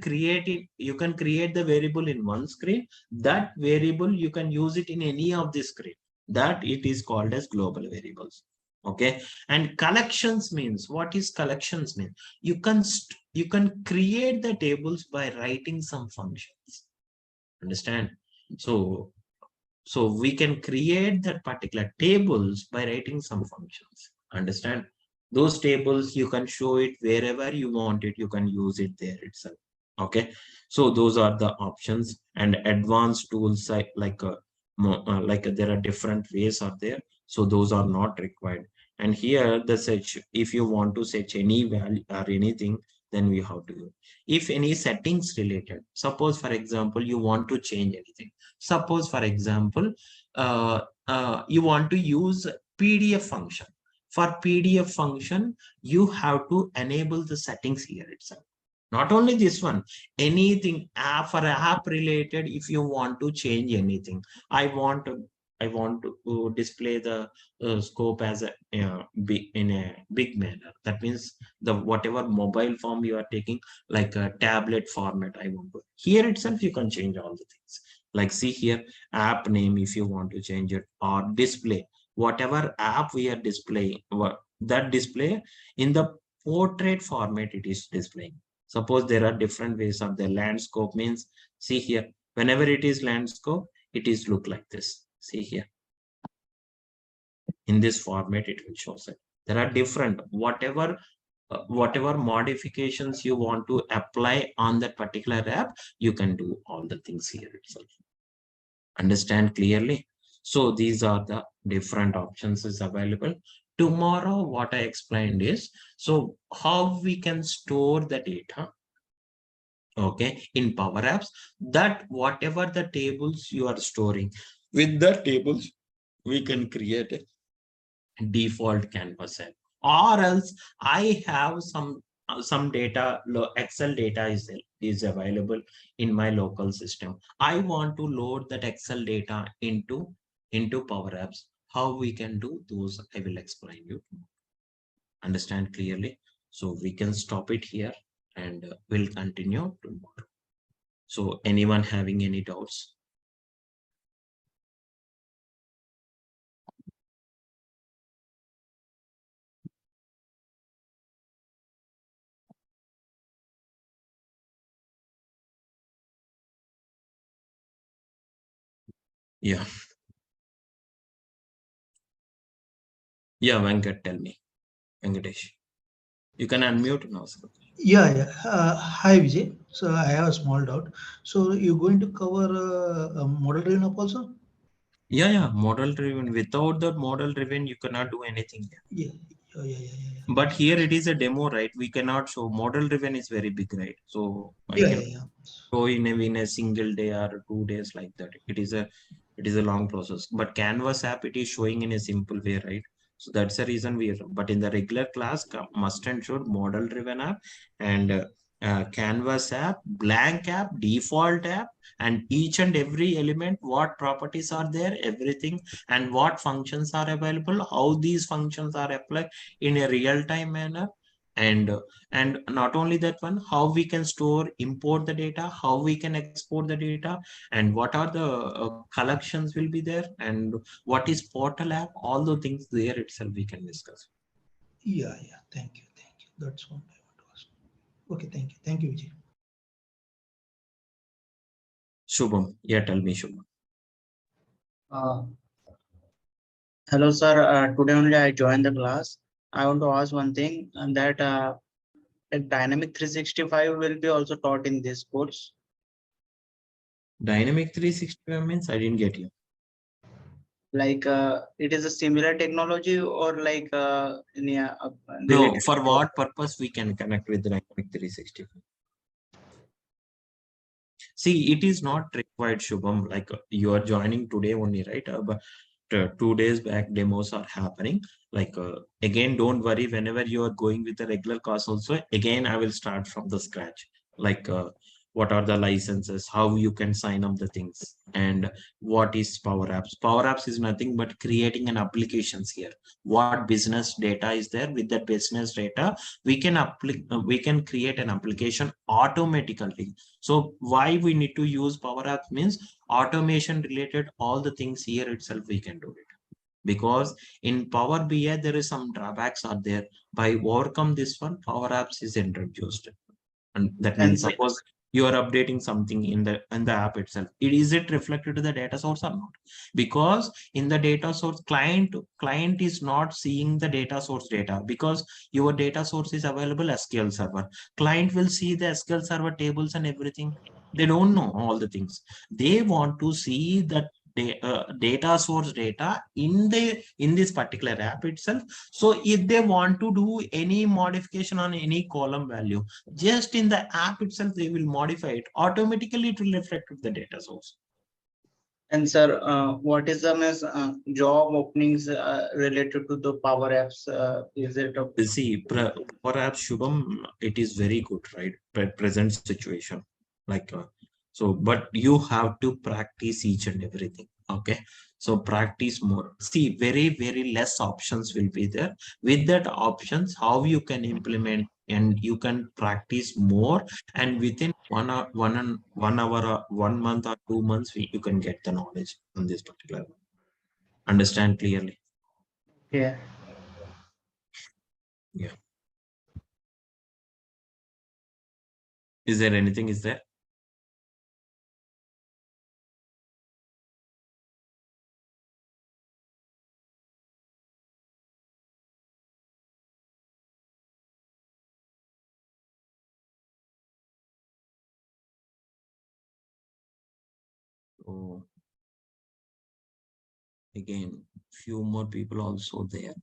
create it, you can create the variable in one screen. That variable you can use it in any of the screen. That it is called as global variables. Okay. And collections means, what is collections mean? You can create the tables by writing some functions. Understand? So we can create that particular tables by writing some functions. Understand? Those tables you can show it wherever you want it, you can use it there itself. Okay, so those are the options. And advanced tools like there are different ways are there, so those are not required. And here the search, if you want to search any value or anything, then we have to do. If any settings related, suppose for example you want to change anything. Suppose for example you want to use PDF function. For PDF function you have to enable the settings here itself. Not only this one, anything for app related, if you want to change anything, I want to display the scope as a in a big manner. That means the whatever mobile form you are taking, like a tablet format, I want to. Here itself you can change all the things. Like see here, app name if you want to change it, or display whatever app we are displaying, that display in the portrait format it is displaying. Suppose there are different ways of the landscape means, see here, whenever it is landscape, it is look like this. See here. In this format, it will show it. There are different, whatever modifications you want to apply on that particular app, you can do all the things here itself. Understand clearly? So these are the different options is available. Tomorrow, what I explained is, so how we can store the data Okay, in Power Apps, that whatever the tables you are storing, with the tables, we can create a default canvas app. Or else I have some data, Excel data is available in my local system. I want to load that Excel data into Power Apps. How we can do those, I will explain you. Understand clearly? So we can stop it here and we'll continue tomorrow. So anyone having any doubts? Yeah. Yeah, Venkat, tell me. Venkatesh. You can unmute now, sir. Yeah, yeah. Hi, Vijay. So I have a small doubt. So you're going to cover model driven up also? Yeah, yeah. Model driven. Without the model driven, you cannot do anything here. Yeah, yeah. But here it is a demo, right? We cannot show. Model driven is very big, right? So I Yeah, can yeah, yeah. show in a single day or 2 days like that. It is a long process. But Canvas app, it is showing in a simple way, right? So that's the reason we are. But in the regular class, must and should model driven app and Canvas app, blank app, default app, and each and every element, what properties are there, everything, and what functions are available, how these functions are applied in a real-time manner, and and not only that one, how we can store, import the data, how we can export the data, and what are the collections will be there, and what is portal app, all the things there itself we can discuss. Yeah, yeah. Thank you, thank you. That's what I want to ask. Okay, thank you, Vijay. Shubham, yeah, tell me, Shubham. Uh, Hello, sir. Today only I joined the class. I want to ask one thing, and that like Dynamic 365 will be also taught in this course. Dynamic 365 means I didn't get you. Like it is a similar technology or like No, related for to. what purpose we can connect with Dynamic 365? See, it is not required, Shubham. Like you are joining today only, right? But 2 days back, demos are happening. Like again, don't worry. Whenever you are going with the regular course, also again, I will start from the scratch. Like what are the licenses? How you can sign up the things, and what is Power Apps? Power Apps is nothing but creating an applications here. What business data is there? With that business data, we can create an application automatically. So why we need to use Power Apps means automation related all the things here itself we can do it. Because in Power BI there is some drawbacks are there. By overcome this one, Power Apps is introduced. And that And means suppose you are updating something in the app itself. Is it reflected to the data source or not? Because in the data source, client is not seeing the data source data, because your data source is available SQL server. Client will see the SQL server tables and everything. They don't know all the things. They want to see that data source data in this particular app itself. So if they want to do any modification on any column value, just in the app itself, they will modify it. Automatically, it will reflect with the data source. sir, what is the job openings related to the Power Apps? Is it a See, perhaps Shubham, it is very good, right? Present situation. Like, so, but you have to practice each and everything. Okay. So practice more. See, very less options will be there. With that options, how you can implement and you can practice more, and within 1 hour, 1 hour, 1 month or 2 months, you can get the knowledge on this particular one. Understand clearly. yeah? Yeah. Is there anything? Is there? Oh, again, few more people also there.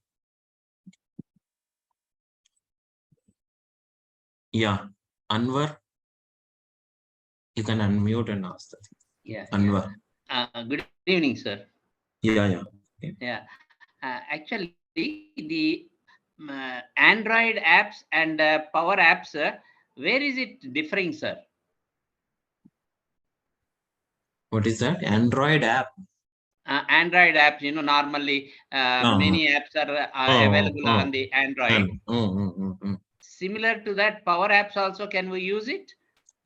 Yeah, Anwar. You can unmute and ask the thing. Yeah. Anwar. Good evening, sir. Yeah. Yeah. Actually, the Android apps and Power Apps, where is it differing, sir? What is that? Android app. Android apps, normally many apps are available on the Android. Similar to that, Power Apps also, can we use it?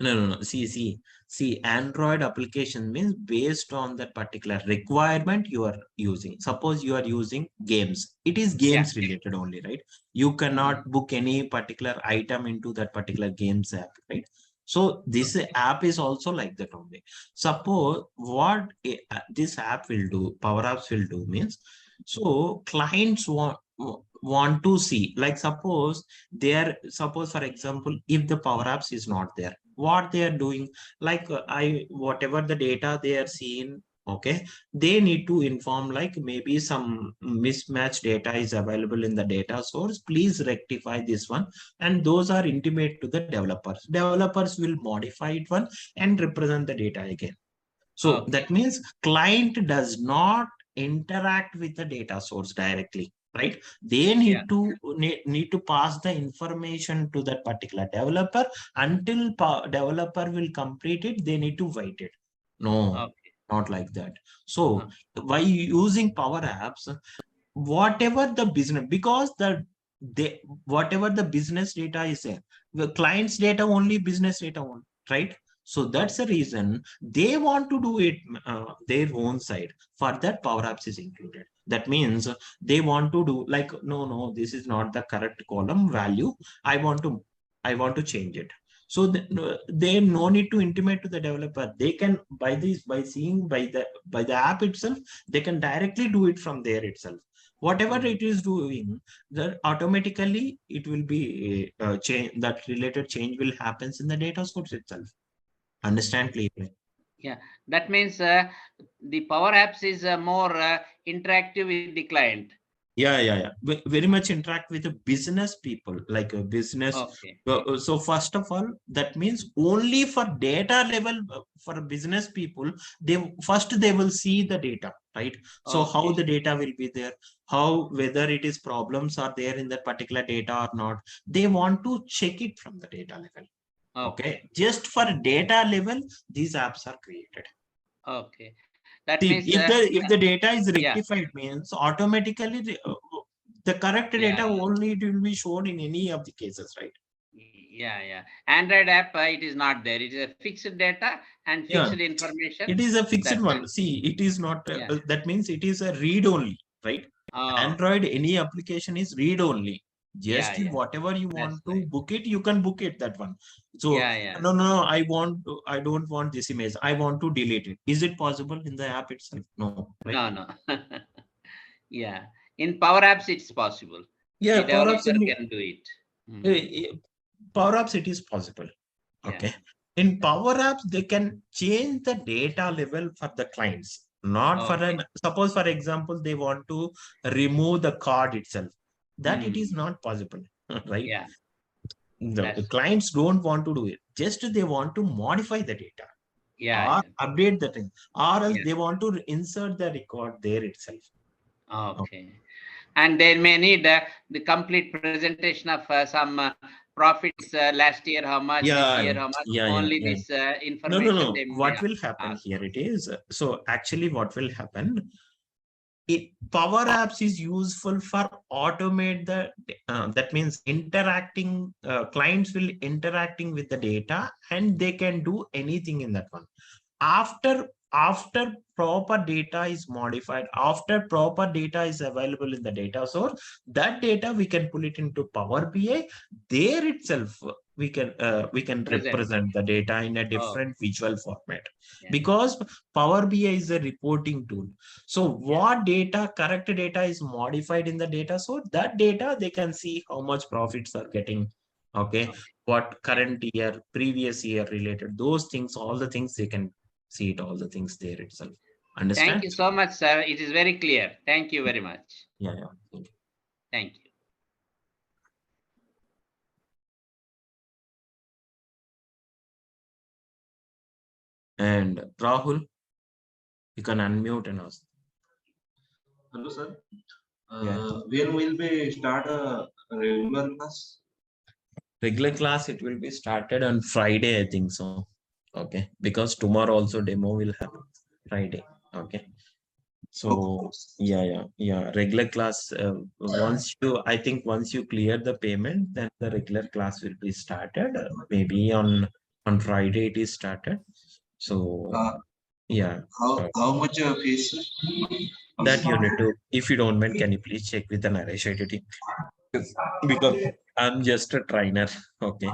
No. See, Android application means based on that particular requirement you are using. Suppose you are using games. It is games related only, right? You cannot book any particular item into that particular games app, right? So this app is also like that only. Suppose what this app will do, Power Apps will do means, so clients want to see, like suppose for example, if the Power Apps is not there, what they are doing, like whatever the data they are seeing, okay, they need to inform, like maybe some mismatched data is available in the data source, please rectify this one, and those are intimate to the developers will modify it one and represent the data again. So that means client does not interact with the data source directly, right? They need to pass the information to that particular developer. Until developer will complete it, they need to wait it. No, not like that. So by using Power Apps, whatever the business, because whatever the business data is there, the client's data only, business data only, right? So that's the reason they want to do it their own side. For that, Power Apps is included. That means they want to do like, no, this is not the correct column value. I want to change it. So they no need to intimate to the developer. They can by seeing by the app itself, they can directly do it from there itself. Whatever it is doing, that automatically it will be change, that related change will happens in the data source itself. Understand clearly? Yeah, that means the Power Apps is more interactive with the client. Yeah. Very much interact with the business people, like a business. So first of all, that means only for data level, for business people, they will see the data, right? So how the data will be there, how whether it is problems are there in that particular data or not, they want to check it from the data level. Okay, just for data level, these apps are created. Okay, that See, means if the data is rectified, means automatically the correct data only it will be shown in any of the cases, right? Yeah. Android app, it is not there. It is a fixed data and fixed information. It is a fixed one. See, it is not. That means it is a read only, right? Android, any application is read only. Just whatever you want to book it, you can book it, that one. So no, I don't want this image. I want to delete it. Is it possible in the app itself? No, right? No. Yeah, in Power Apps it's possible. Yeah, the developer can do it. Power Apps, it is possible. Okay. In Power Apps, they can change the data level for the clients. Not for suppose, for example, they want to remove the card itself. That it is not possible, right? Yeah. The clients don't want to do it. Just they want to modify the data. Or update the thing. Or else they want to insert the record there itself. Okay. And they may need the complete presentation of some profits last year, how much, this year, how much, only this information. No. What will happen here it is, so actually what will happen, Power Apps is useful for automate the, that means interacting, clients will interacting with the data and they can do anything in that one. After proper data is modified, after proper data is available in the data source, that data we can pull it into Power BI. There itself we can represent the data in a different visual format, because Power BI is a reporting tool. So what data, correct data is modified in the data source, that data they can see how much profits are getting. Okay, what current year, previous year related, those things, all the things they can see it, all the things there itself. Understand? Thank you so much, sir. It is very clear. Thank you very much. Yeah. Thank you. And Rahul, you can unmute and ask. Hello, sir. Yeah. When will we start a regular class? Regular class, it will be started on Friday, I think so. Okay, because tomorrow also demo will happen Friday. Okay. So yeah. Regular class, I think once you clear the payment, then the regular class will be started. Maybe on Friday it is started. So yeah. How much fees? That you need to, if you don't mind, can you please check with the narration team? Because I'm just a trainer. Okay.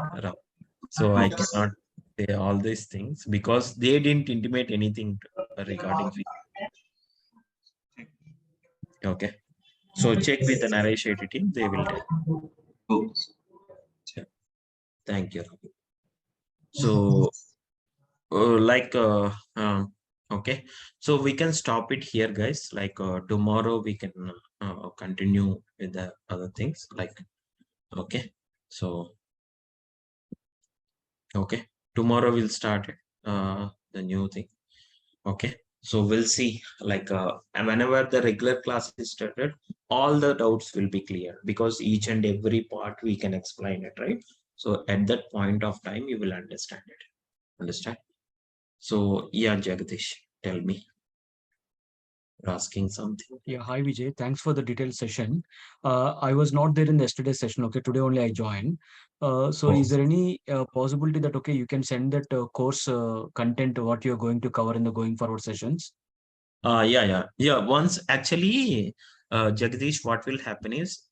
So I cannot say all these things because they didn't intimate anything regarding fee. Okay. So check with the narration team, they will tell. Yeah. Thank you. So okay, so we can stop it here, guys. Like tomorrow we can continue with the other things. Like okay, so okay, tomorrow we'll start the new thing. Okay, so we'll see, like and whenever the regular class is started, all the doubts will be clear because each and every part we can explain it, right? So at that point of time you will understand it. Understand? So yeah, Jagdish, tell me. You're asking something. Yeah, hi Vijay. Thanks for the detailed session. I was not there in the yesterday's session. Okay, today only I joined. So is there any possibility that okay, you can send that course content what you're going to cover in the going forward sessions? Yeah. Once actually, Jagdish, what will happen is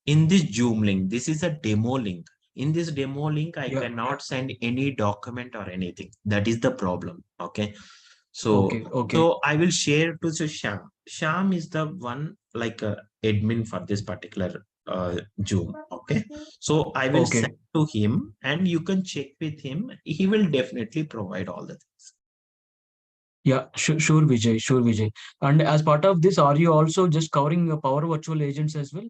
in this Zoom link, this is a demo link. In this demo link, I cannot send any document or anything. That is the problem. Okay. So, okay. So I will share to Sham. Sham is the one like admin for this particular Zoom. Okay. So I will send to him and you can check with him. He will definitely provide all the things. Yeah, sure, Vijay. Sure, Vijay. And as part of this, are you also just covering Power Virtual Agents as well?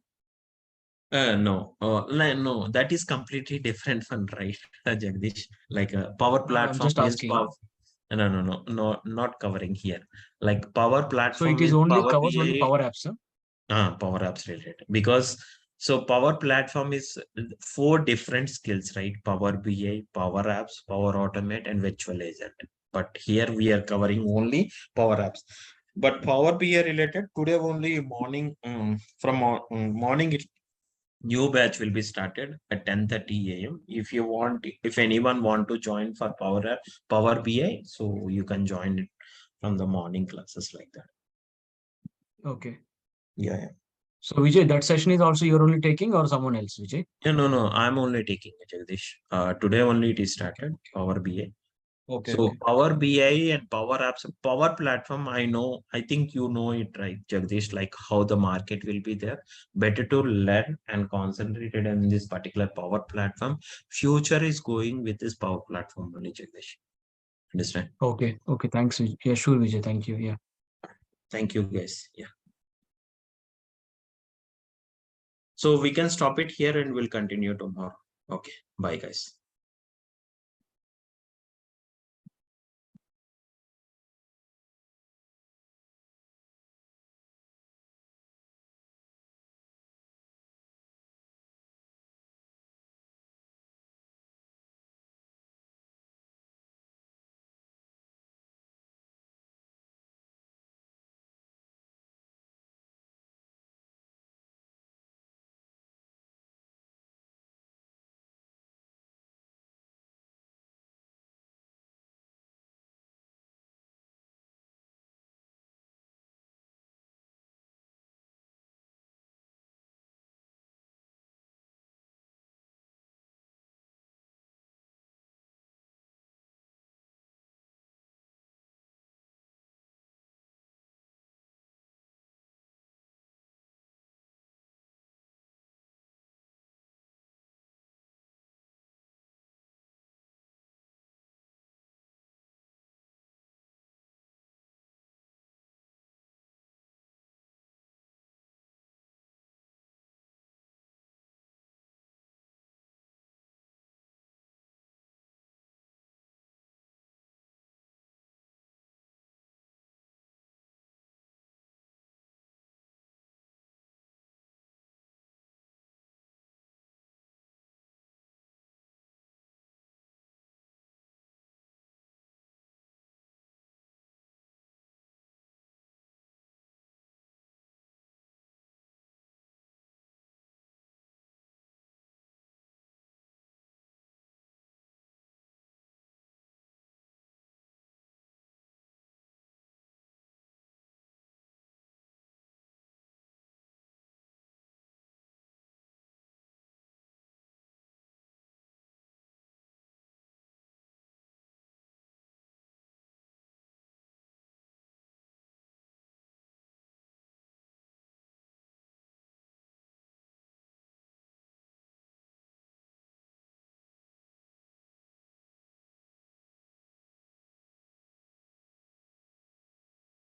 No, no, that is completely different one, right, Jagdish? Like a Power Platform just means asking. power. No, not covering here. Like Power Platform. So it is means only Power covers BI, only Power Apps, huh? Power Apps related. Because so Power Platform is 4 different skills, right? Power BI, Power Apps, Power Automate, and Virtual Agent. But here we are covering only Power Apps. But Power BI related today only morning from morning new batch will be started at 10:30 a.m. If anyone want to join for Power BI, so you can join it from the morning classes like that. Okay. Yeah. So Vijay, that session is also you're only taking or someone else, Vijay? Yeah, no, I'm only taking it, Jagdish. Today only it is started, Power BI. So Power BI and Power Apps, Power Platform, I think you know it, right, Jagdish, like how the market will be there. Better to learn and concentrate on this particular Power Platform. Future is going with this Power Platform only, Jagdish. Understand? Okay. Thanks. Yeah, sure, Vijay. Thank you. Yeah. Thank you, guys. Yeah. So we can stop it here and we'll continue tomorrow. Okay. Bye, guys.